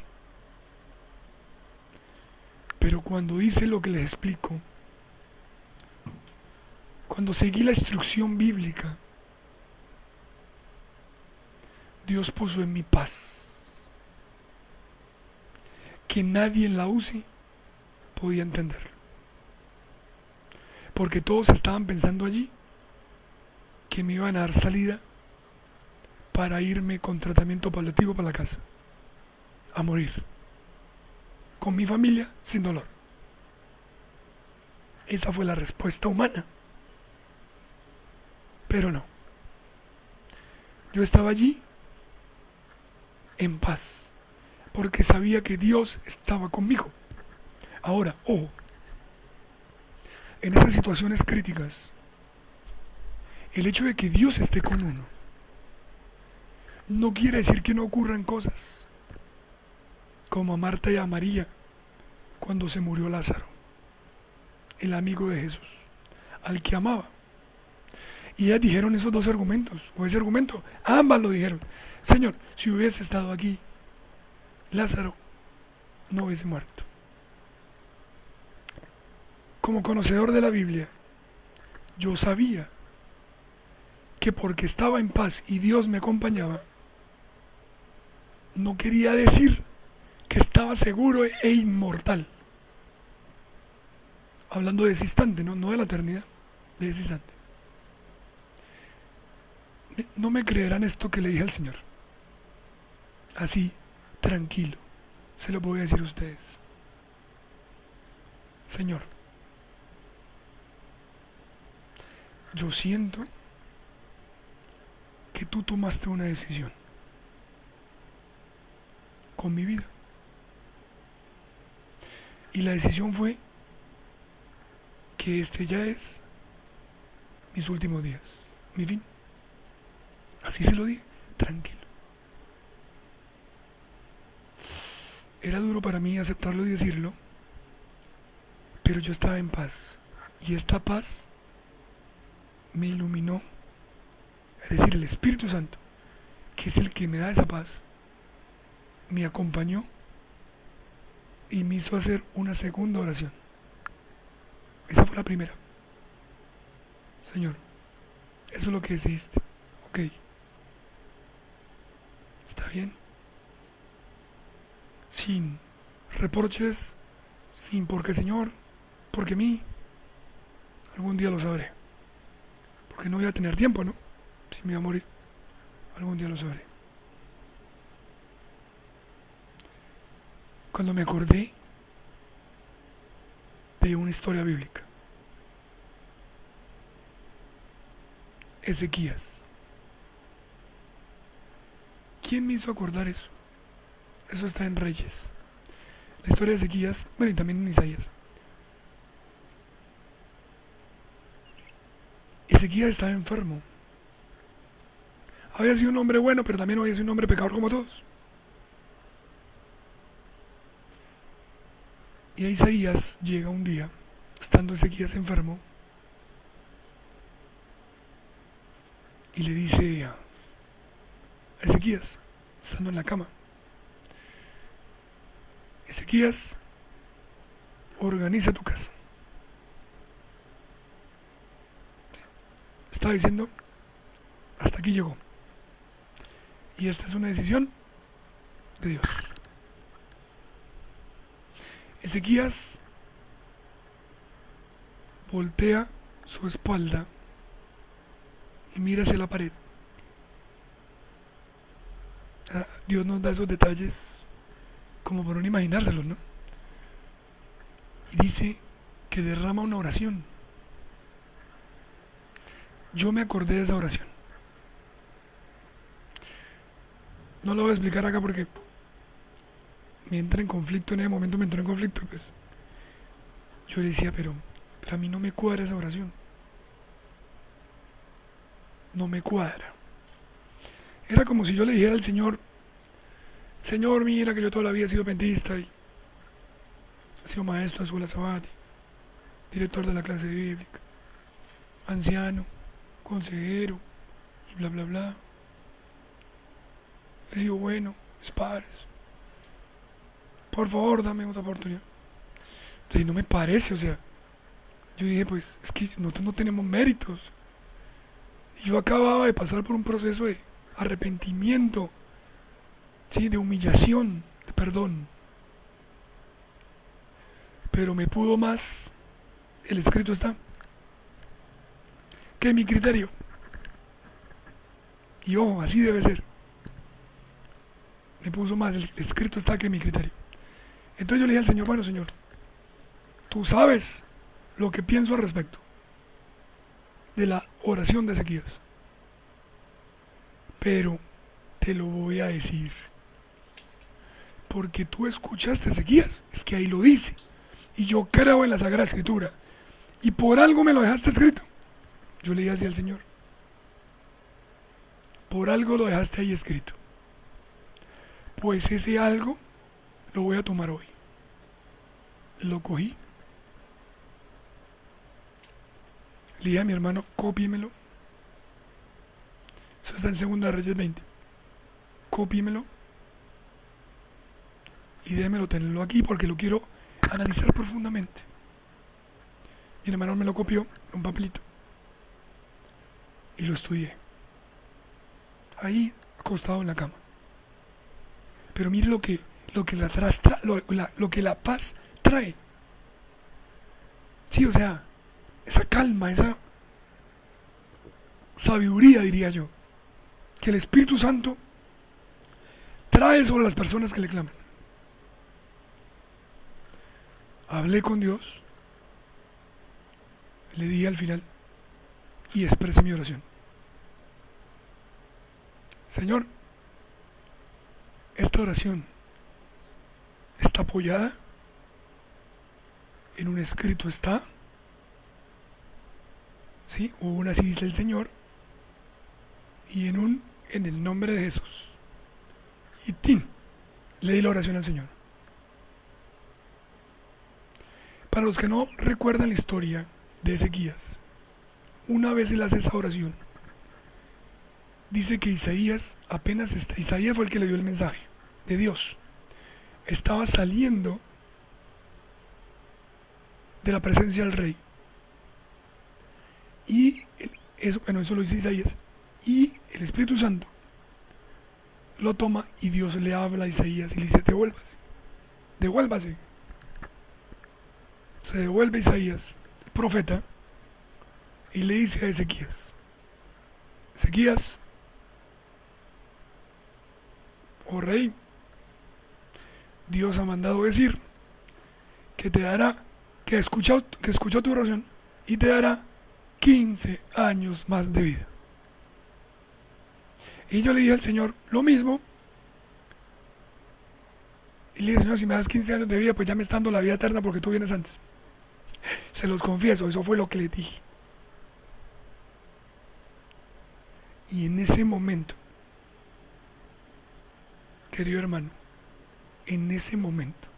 Pero cuando hice lo que les explico, cuando seguí la instrucción bíblica, Dios puso en mi paz que nadie en la UCI podía entender. Porque todos estaban pensando allí que me iban a dar salida para irme con tratamiento paliativo para la casa, a morir, con mi familia, sin dolor. Esa fue la respuesta humana. Pero no. Yo estaba allí en paz, porque sabía que Dios estaba conmigo. Ahora, ojo, en esas situaciones críticas, el hecho de que Dios esté con uno no quiere decir que no ocurran cosas, como a Marta y a María cuando se murió Lázaro, el amigo de Jesús, al que amaba. Y ellas dijeron esos dos argumentos, o ese argumento, ambas lo dijeron. Señor, si hubiese estado aquí, Lázaro no hubiese muerto. Como conocedor de la Biblia, yo sabía que porque estaba en paz y Dios me acompañaba, no quería decir que estaba seguro e inmortal. Hablando de ese instante, no de la eternidad, de ese instante. No me creerán esto que le dije al Señor. Así, tranquilo, se lo voy a decir a ustedes. Señor, yo siento que tú tomaste una decisión con mi vida. Y la decisión fue que este ya es mis últimos días, mi fin. Así se lo dije, tranquilo. Era duro para mí aceptarlo y decirlo, pero yo estaba en paz. Y esta paz me iluminó, es decir, el Espíritu Santo, que es el que me da esa paz, me acompañó y me hizo hacer una segunda oración. Esa fue la primera. Señor, eso es lo que decidiste. Ok. Está bien. Sin reproches, sin porque Señor, porque mí. Algún día lo sabré. Porque no voy a tener tiempo, ¿no? Si me voy a morir. Algún día lo sabré. Cuando me acordé de una historia bíblica. Ezequías. ¿Quién me hizo acordar eso? Eso está en Reyes. La historia de Ezequías, bueno, y también en Isaías. Ezequías estaba enfermo. Había sido un hombre bueno, pero también había sido un hombre pecador como todos. Y a Isaías llega un día, estando Ezequías enfermo, y le dice a Ezequías, estando en la cama: Ezequías, organiza tu casa. Estaba diciendo, hasta aquí llegó. Y esta es una decisión de Dios. Ezequías voltea su espalda y mira hacia la pared. Dios nos da esos detalles como por no imaginárselos, ¿no? Y dice que derrama una oración. Yo me acordé de esa oración. No lo voy a explicar acá porque me entra en conflicto, en ese momento me entró en conflicto, pues yo le decía, pero a mí no me cuadra esa oración. No me cuadra. Era como si yo le dijera al Señor: Señor, mira que yo toda la vida he sido adventista y he sido maestro de escuela sabática, director de la clase bíblica, anciano, consejero y bla bla bla. He sido bueno, mis padres. Por favor, dame otra oportunidad. Entonces no me parece, o sea, yo dije, pues es que nosotros no tenemos méritos. Y yo acababa de pasar por un proceso de arrepentimiento, sí, de humillación, de perdón. Pero me pudo más, el escrito está, que mi criterio. Y ojo, así debe ser. Me puso más, el escrito está, que mi criterio. Entonces yo le dije al Señor: bueno, Señor, tú sabes lo que pienso al respecto de la oración de Ezequías, pero te lo voy a decir porque tú escuchaste a Ezequías, es que ahí lo dice, y yo creo en la Sagrada Escritura, y por algo me lo dejaste escrito. Yo le dije así al Señor: por algo lo dejaste ahí escrito, pues ese algo lo voy a tomar hoy. Lo cogí, le dije a mi hermano: cópiemelo. Eso está en 2 Reyes 20. Cópiemelo y déjemelo tenerlo aquí porque lo quiero analizar profundamente. Mi hermano me lo copió en un papelito y lo estudié ahí acostado en la cama. Pero mire lo que lo que la paz trae. Sí, o sea, esa calma, esa sabiduría, diría yo, que el Espíritu Santo trae sobre las personas que le claman. Hablé con Dios, le dije al final y expresé mi oración. Señor, esta oración está apoyada en un escrito, está, ¿sí? O aún así dice el Señor, y en el nombre de Jesús. Y tin, le di la oración al Señor. Para los que no recuerdan la historia de Ezequías, una vez él hace esa oración, dice que Isaías Isaías fue el que le dio el mensaje de Dios. Estaba saliendo de la presencia del rey. Y eso lo dice Isaías. Y el Espíritu Santo lo toma y Dios le habla a Isaías y le dice, devuélvase. Se devuelve Isaías, profeta, y le dice a Ezequías, oh rey, Dios ha mandado decir que te dará, que escuchó tu oración y te dará 15 años más de vida. Y yo le dije al Señor lo mismo. Y le dije, Señor, si me das 15 años de vida, pues ya me está dando la vida eterna porque tú vienes antes. Se los confieso, eso fue lo que le dije. Y en ese momento, querido hermano, en ese momento,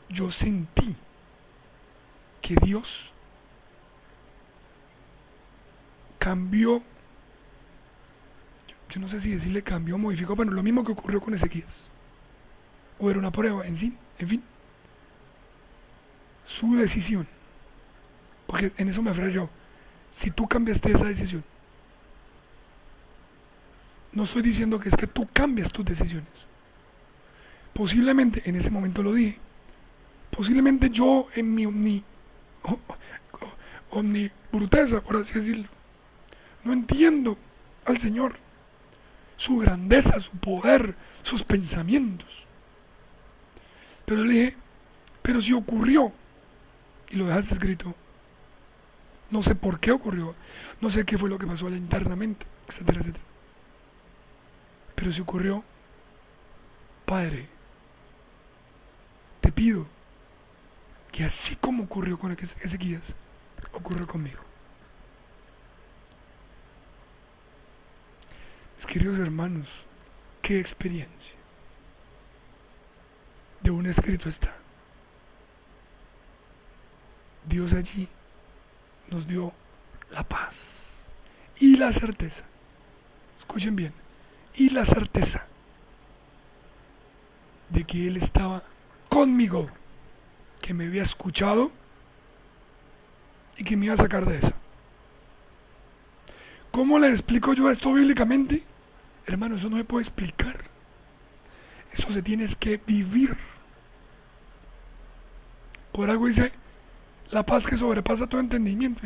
yo sentí que Dios cambió, yo no sé si decirle cambió o modificó, bueno, lo mismo que ocurrió con Ezequías. O era una prueba, en fin, su decisión. Porque en eso me refiero yo. Si tú cambiaste esa decisión, no estoy diciendo que es que tú cambias tus decisiones. Posiblemente, en ese momento lo dije, posiblemente yo en mi omnibruteza, por así decirlo, no entiendo al Señor, su grandeza, su poder, sus pensamientos. Pero le dije, pero si ocurrió, y lo dejaste escrito, no sé por qué ocurrió, no sé qué fue lo que pasó allá internamente, etcétera, etcétera. Pero si ocurrió, Padre, te pido que así como ocurrió con Ezequías, ocurra conmigo. Mis queridos hermanos, qué experiencia. De un escrito está. Dios allí nos dio la paz y la certeza. Escuchen bien, y la certeza de que Él estaba conmigo, que me había escuchado y que me iba a sacar de esa. ¿Cómo le explico yo esto bíblicamente? Hermano, eso no se puede explicar. Eso se tiene que vivir. Por algo dice, la paz que sobrepasa todo entendimiento.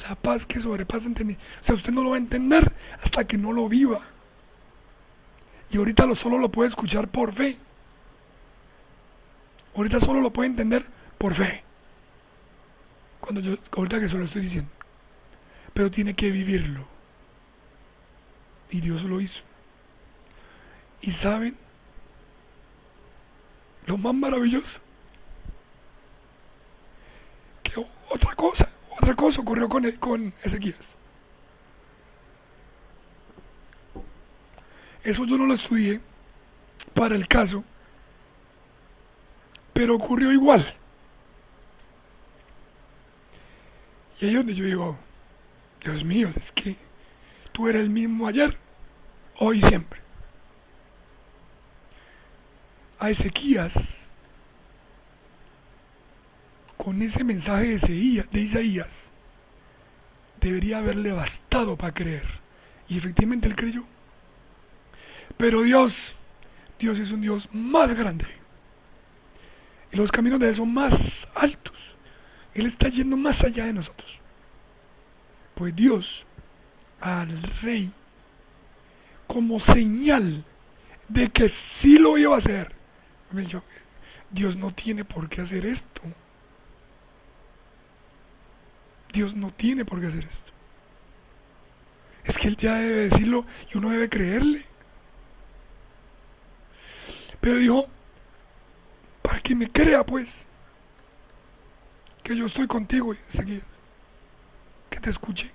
La paz que sobrepasa entendimiento. O sea, usted no lo va a entender hasta que no lo viva. Y ahorita solo lo puede escuchar por fe. Ahorita solo lo puede entender por fe. Ahorita que se lo estoy diciendo. Pero tiene que vivirlo. Y Dios lo hizo. Y saben, lo más maravilloso, que otra cosa ocurrió con Ezequías. Eso yo no lo estudié para el caso, pero ocurrió igual. Y ahí es donde yo digo, Dios mío, es que tú eres el mismo ayer, hoy y siempre. A Ezequías, con ese mensaje de Isaías, debería haberle bastado para creer. Y efectivamente él creyó. Pero Dios es un Dios más grande. Y los caminos de Él son más altos. Él está yendo más allá de nosotros. Pues Dios, al rey, como señal de que sí lo iba a hacer. Dios no tiene por qué hacer esto. Dios no tiene por qué hacer esto. Es que él ya debe decirlo y uno debe creerle. Pero dijo, para que me crea pues, que yo estoy contigo, Ezequías, que te escuche.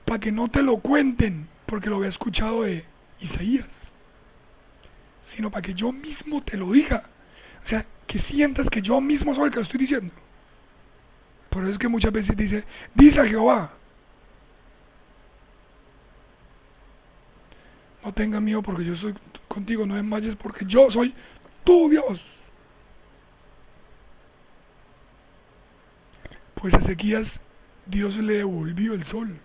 Para que no te lo cuenten, porque lo había escuchado de Isaías, sino para que yo mismo te lo diga. O sea, que sientas que yo mismo soy el que lo estoy diciendo. Por eso es que muchas veces dice a Jehová, no tengas miedo porque yo estoy contigo, no desmayes porque yo soy tu Dios. Pues a Ezequías Dios le devolvió el sol,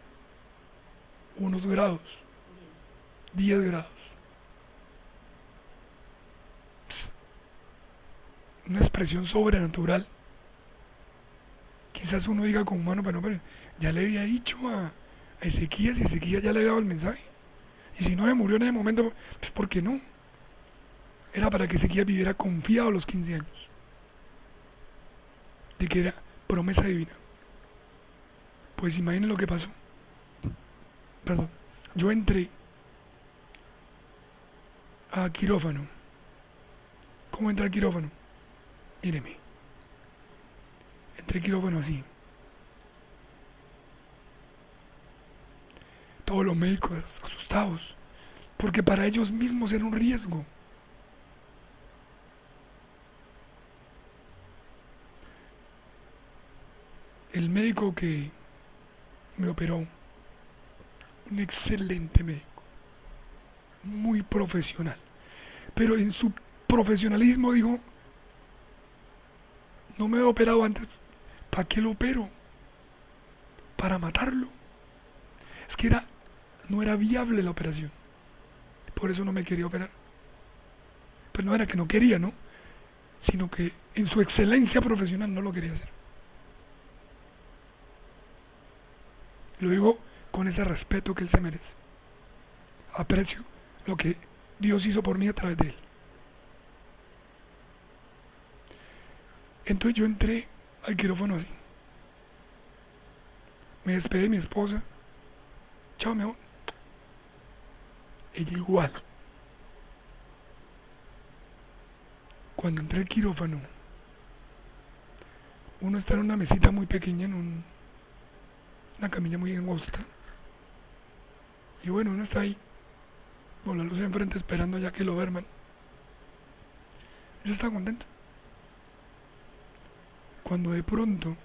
unos grados, 10 grados. Psst, una expresión sobrenatural. Quizás uno diga como humano, pero ya le había dicho a Ezequías y Ezequías ya le había dado el mensaje. Y si no se murió en ese momento, pues ¿por qué no? Era para que Ezequías viviera confiado a los 15 años. De que era promesa divina. Pues imaginen lo que pasó. Perdón. Yo entré a quirófano. ¿Cómo entré al quirófano? Míreme. Entré al quirófano así. Todos los médicos asustados. Porque para ellos mismos era un riesgo. El médico que me operó, un excelente médico, muy profesional, pero en su profesionalismo dijo, no me he operado antes, ¿para qué lo opero? Para matarlo. Es que no era viable la operación, por eso no me quería operar. Pero no era que no quería, ¿no? Sino que en su excelencia profesional no lo quería hacer. Lo digo con ese respeto que él se merece. Aprecio lo que Dios hizo por mí a través de él. Entonces yo entré al quirófano así. Me despedí de mi esposa. Chao, mi amor. Ella igual. Cuando entré al quirófano, uno está en una mesita muy pequeña, en una camilla muy angosta. Y bueno, uno está ahí, con la luz enfrente esperando ya que lo duerman. Yo estaba contento. Cuando de pronto,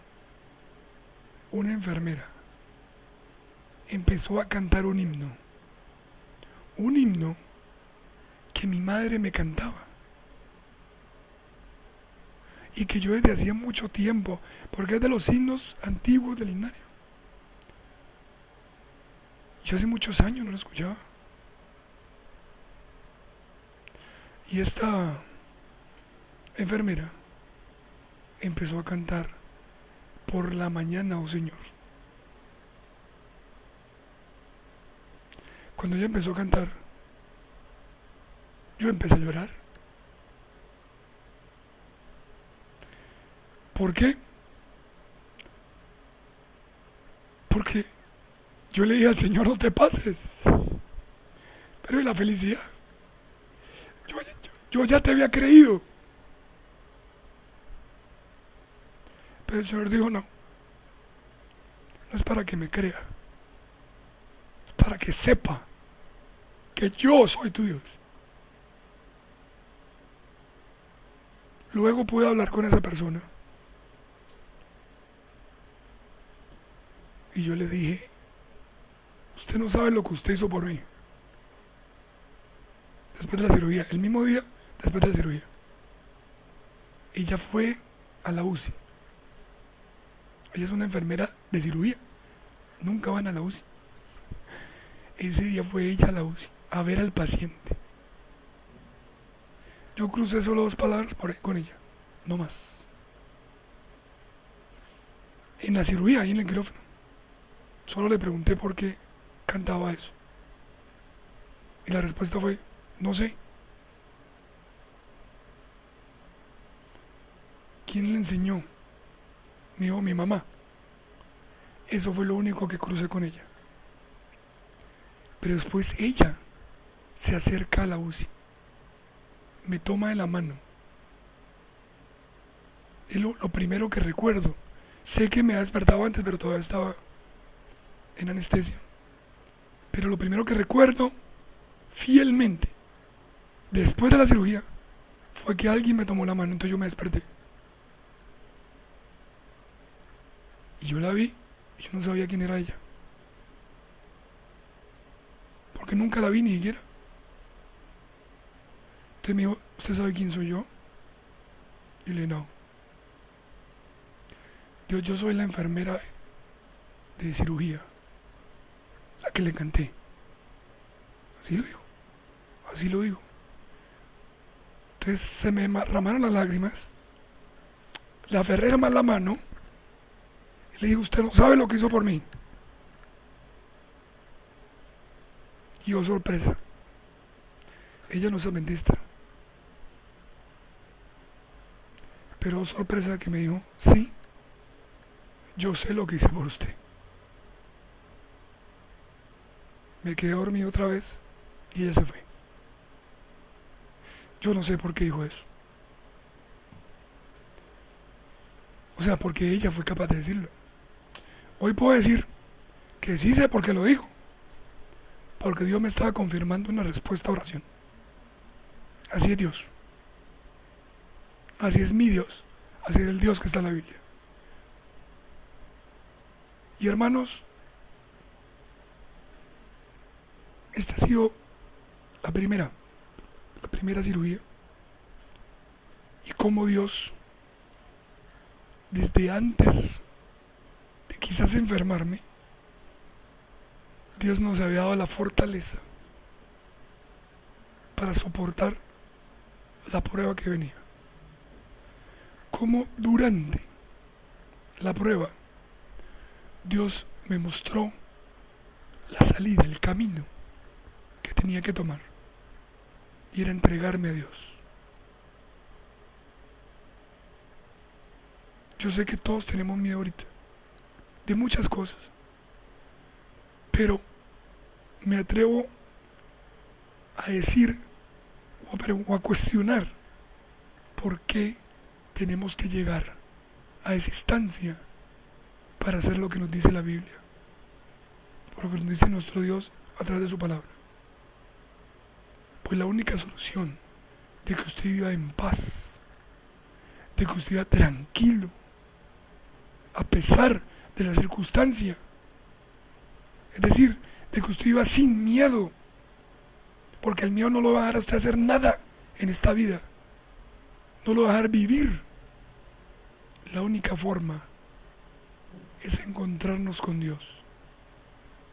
una enfermera empezó a cantar un himno. Un himno que mi madre me cantaba. Y que yo desde hacía mucho tiempo, porque es de los himnos antiguos del himnario. Yo hace muchos años no lo escuchaba. Y esta enfermera empezó a cantar por la mañana, oh Señor. Cuando ella empezó a cantar, yo empecé a llorar. ¿Por qué? Porque yo le dije al Señor, no te pases. Pero ¿y la felicidad? Yo ya te había creído. Pero el Señor dijo, no. No es para que me crea. Es para que sepa que yo soy tu Dios. Luego pude hablar con esa persona. Y yo le dije, usted no sabe lo que usted hizo por mí. Después de la cirugía, el mismo día después de la cirugía. Ella fue a la UCI. Ella es una enfermera de cirugía. Nunca van a la UCI. Ese día fue ella a la UCI a ver al paciente. Yo crucé solo 2 palabras con ella, no más. En la cirugía, ahí en el quirófano. Solo le pregunté por qué cantaba eso. Y la respuesta fue, no sé. ¿Quién le enseñó? Me dijo mi mamá. Eso fue lo único que crucé con ella. Pero después ella se acerca a la UCI, me toma de la mano. Es lo primero que recuerdo. Sé que me ha despertado antes, pero todavía estaba en anestesia. Pero lo primero que recuerdo fielmente, después de la cirugía, fue que alguien me tomó la mano, entonces yo me desperté. Y yo la vi, y yo no sabía quién era ella. Porque nunca la vi ni siquiera. Entonces me dijo, ¿usted sabe quién soy yo? Y le dije, no. Dios, yo soy la enfermera de cirugía, la que le canté. Así lo dijo, así lo dijo. Entonces se me derramaron las lágrimas, le aferré más la mano y le dije, usted no sabe lo que hizo por mí. Y oh sorpresa, ella no es adventista. Pero oh sorpresa que me dijo, sí, yo sé lo que hice por usted. Me quedé dormido otra vez y ella se fue. Yo no sé por qué dijo eso. O sea, porque ella fue capaz de decirlo. Hoy puedo decir que sí sé por qué lo dijo. Porque Dios me estaba confirmando una respuesta a oración. Así es Dios. Así es mi Dios. Así es el Dios que está en la Biblia. Y hermanos, esta ha sido la primera cirugía. Y cómo Dios, desde antes de quizás enfermarme, Dios nos había dado la fortaleza para soportar la prueba que venía. Como durante la prueba, Dios me mostró la salida, el camino que tenía que tomar. Y era entregarme a Dios. Yo sé que todos tenemos miedo ahorita, de muchas cosas. Pero me atrevo a decir o a cuestionar por qué tenemos que llegar a esa instancia para hacer lo que nos dice la Biblia, por lo que nos dice nuestro Dios a través de su palabra. Pues la única solución de que usted viva en paz, de que usted viva tranquilo, a pesar de la circunstancia, es decir, de que usted viva sin miedo, porque el miedo no lo va a dejar a usted hacer nada en esta vida, no lo va a dejar vivir. La única forma es encontrarnos con Dios,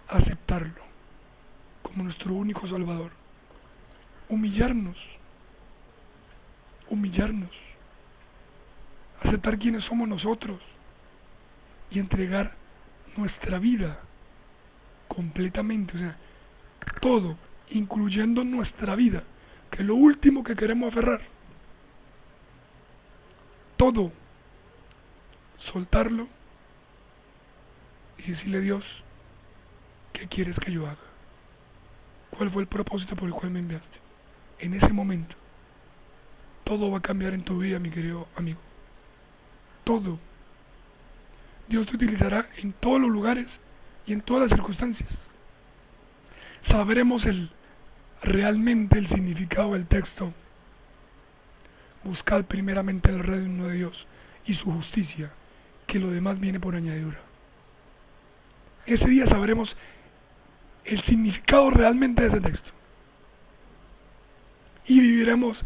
aceptarlo como nuestro único Salvador, humillarnos, aceptar quiénes somos nosotros y entregar nuestra vida completamente, o sea, todo, incluyendo nuestra vida, que es lo último que queremos aferrar, todo, soltarlo y decirle a Dios, ¿qué quieres que yo haga? ¿Cuál fue el propósito por el cual me enviaste? En ese momento, todo va a cambiar en tu vida, mi querido amigo. Todo. Dios te utilizará en todos los lugares y en todas las circunstancias. Sabremos realmente el significado del texto. Buscad primeramente el reino de Dios y su justicia, que lo demás viene por añadidura. Ese día sabremos el significado realmente de ese texto. Y viviremos,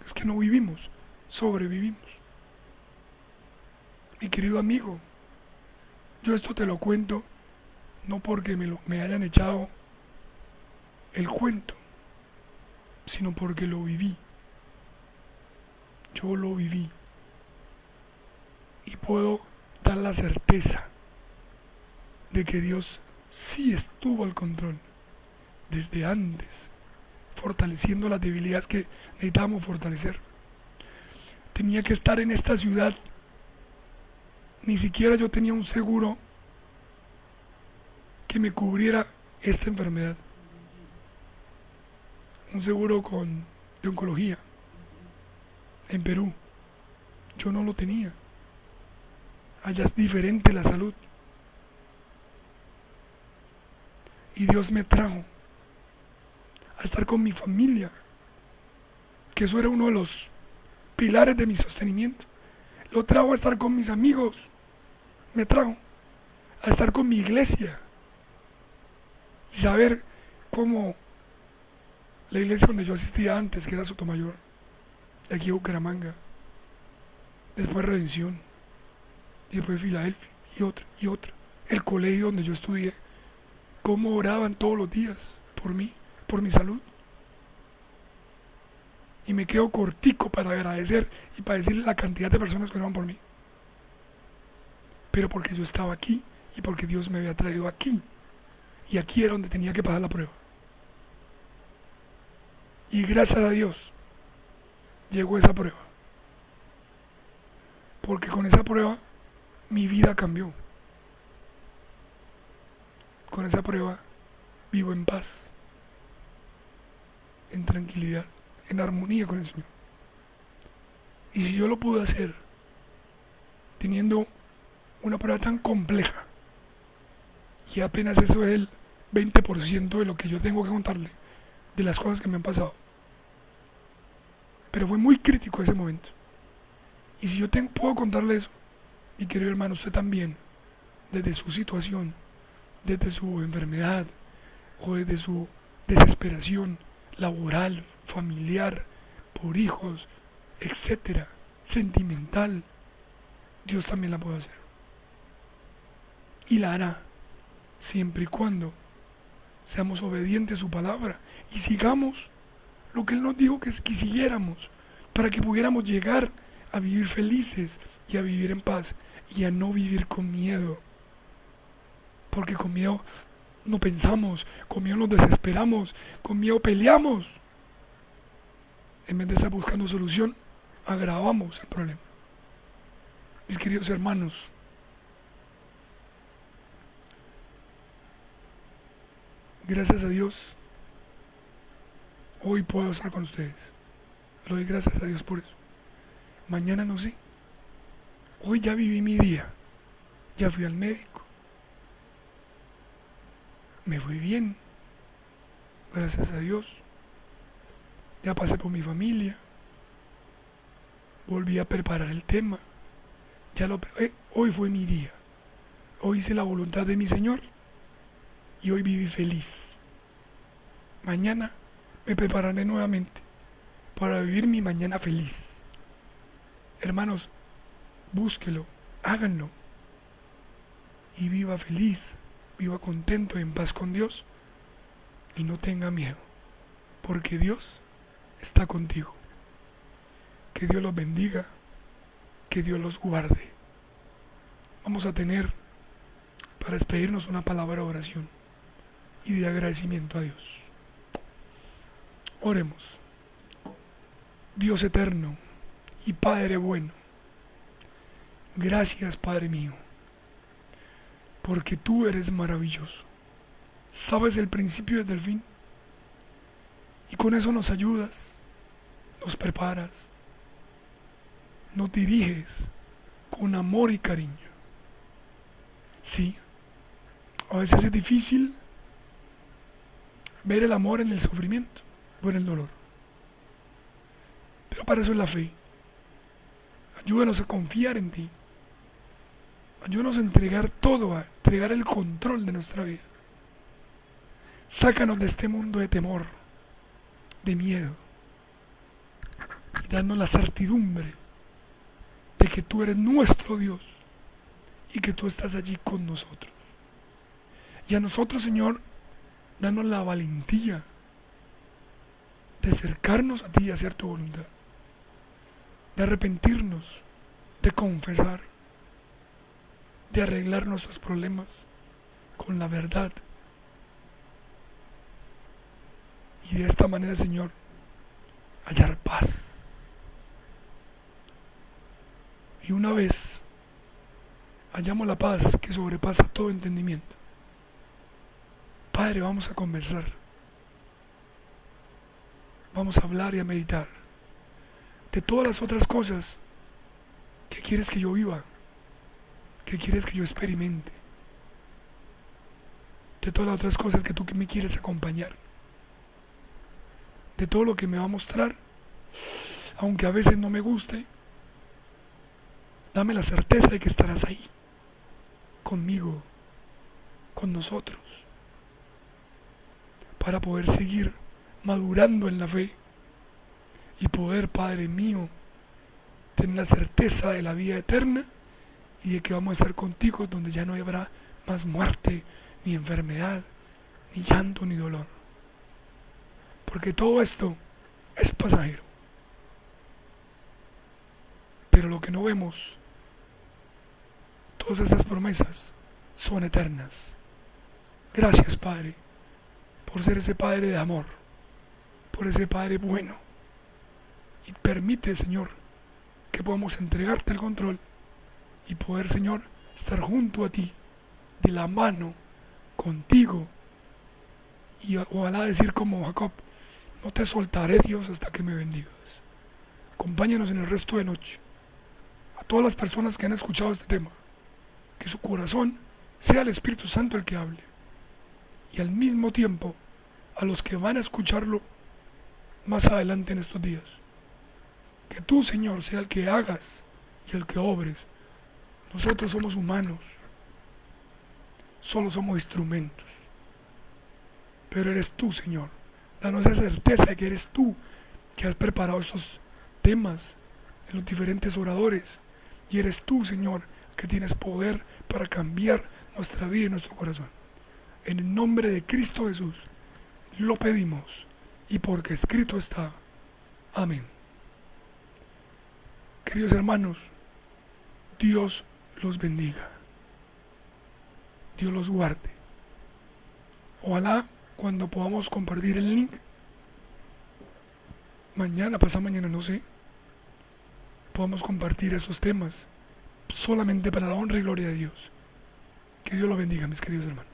es que no vivimos, sobrevivimos. Mi querido amigo, yo esto te lo cuento no porque me hayan echado el cuento, sino porque lo viví. Yo lo viví. Y puedo dar la certeza de que Dios sí estuvo al control desde antes, fortaleciendo las debilidades que necesitábamos fortalecer. Tenía que estar en esta ciudad. Ni siquiera yo tenía un seguro que me cubriera esta enfermedad. Un seguro de oncología en Perú. Yo no lo tenía. Allá es diferente la salud. Y Dios me trajo a estar con mi familia, que eso era uno de los pilares de mi sostenimiento. Lo trajo a estar con mis amigos. Me trajo a estar con mi iglesia. Y saber cómo la iglesia donde yo asistía antes, que era Sotomayor, de aquí a Bucaramanga, después Redención, y después Filadelfia, y otra, y otra. El colegio donde yo estudié, cómo oraban todos los días por mí, por mi salud. Y me quedo cortico para agradecer y para decirle la cantidad de personas que oraban por mí. Pero porque yo estaba aquí y porque Dios me había traído aquí. Y aquí era donde tenía que pasar la prueba. Y gracias a Dios llegó esa prueba. Porque con esa prueba mi vida cambió. Con esa prueba vivo en paz, en tranquilidad, en armonía con el Señor. Y si yo lo pude hacer teniendo una prueba tan compleja, y apenas eso es el 20% de lo que yo tengo que contarle, de las cosas que me han pasado. Pero fue muy crítico ese momento. Y si yo puedo contarle eso, mi querido hermano, usted también, desde su situación, desde su enfermedad, o desde su desesperación laboral, familiar, por hijos, etcétera, sentimental, Dios también la puede hacer. Y la hará, siempre y cuando seamos obedientes a su palabra y sigamos lo que Él nos dijo que siguiéramos, para que pudiéramos llegar a vivir felices y a vivir en paz y a no vivir con miedo. Porque con miedo no pensamos, con miedo nos desesperamos, con miedo peleamos. En vez de estar buscando solución, agravamos el problema. Mis queridos hermanos, gracias a Dios, hoy puedo estar con ustedes. Le doy gracias a Dios por eso. Mañana no sé. Hoy ya viví mi día. Ya fui al médico. Me fue bien. Gracias a Dios. Ya pasé por mi familia. Volví a preparar el tema. Hoy fue mi día. Hoy hice la voluntad de mi Señor. Y hoy viví feliz. Mañana me prepararé nuevamente para vivir mi mañana feliz. Hermanos, búsquelo, háganlo y viva feliz, viva contento, en paz con Dios y no tenga miedo, porque Dios está contigo. Que Dios los bendiga, que Dios los guarde. Vamos a tener para despedirnos una palabra de oración y de agradecimiento a Dios. Oremos. Dios eterno y Padre bueno, gracias Padre mío, porque tú eres maravilloso, sabes el principio desde el fin, y con eso nos ayudas, nos preparas, nos diriges con amor y cariño. Sí, a veces es difícil ver el amor en el sufrimiento o en el dolor, pero para eso es la fe. Ayúdanos a confiar en ti. Ayúdanos a entregar todo, a entregar el control de nuestra vida. Sácanos de este mundo de temor, de miedo, y danos la certidumbre de que tú eres nuestro Dios y que tú estás allí con nosotros. Y a nosotros, Señor, danos la valentía de acercarnos a ti y hacer tu voluntad, de arrepentirnos, de confesar, de arreglar nuestros problemas con la verdad. Y de esta manera, Señor, hallar paz. Y una vez hallamos la paz que sobrepasa todo entendimiento, Padre, vamos a conversar. Vamos a hablar y a meditar de todas las otras cosas que quieres que yo viva, que quieres que yo experimente, de todas las otras cosas que tú me quieres acompañar, de todo lo que me va a mostrar, aunque a veces no me guste. Dame la certeza de que estarás ahí, conmigo, con nosotros, para poder seguir madurando en la fe y poder, Padre mío, tener la certeza de la vida eterna y de que vamos a estar contigo donde ya no habrá más muerte, ni enfermedad, ni llanto, ni dolor. Porque todo esto es pasajero. Pero lo que no vemos, todas estas promesas son eternas. Gracias, Padre, por ser ese Padre de amor, por ese Padre bueno. Y permite, Señor, que podamos entregarte el control y poder, Señor, estar junto a ti, de la mano, contigo. Y ojalá decir como Jacob, no te soltaré, Dios, hasta que me bendigas. Acompáñanos en el resto de noche. A todas las personas que han escuchado este tema, que su corazón sea el Espíritu Santo el que hable. Y al mismo tiempo, a los que van a escucharlo más adelante en estos días, que tú, Señor, sea el que hagas y el que obres. Nosotros somos humanos, solo somos instrumentos, pero eres tú, Señor. Danos esa certeza de que eres tú que has preparado estos temas en los diferentes oradores, y eres tú, Señor, que tienes poder para cambiar nuestra vida y nuestro corazón. En el nombre de Cristo Jesús lo pedimos, y porque escrito está. Amén. Queridos hermanos, Dios los bendiga. Dios los guarde. Ojalá cuando podamos compartir el link, mañana, pasado mañana, no sé, podamos compartir estos temas solamente para la honra y gloria de Dios. Que Dios los bendiga, mis queridos hermanos.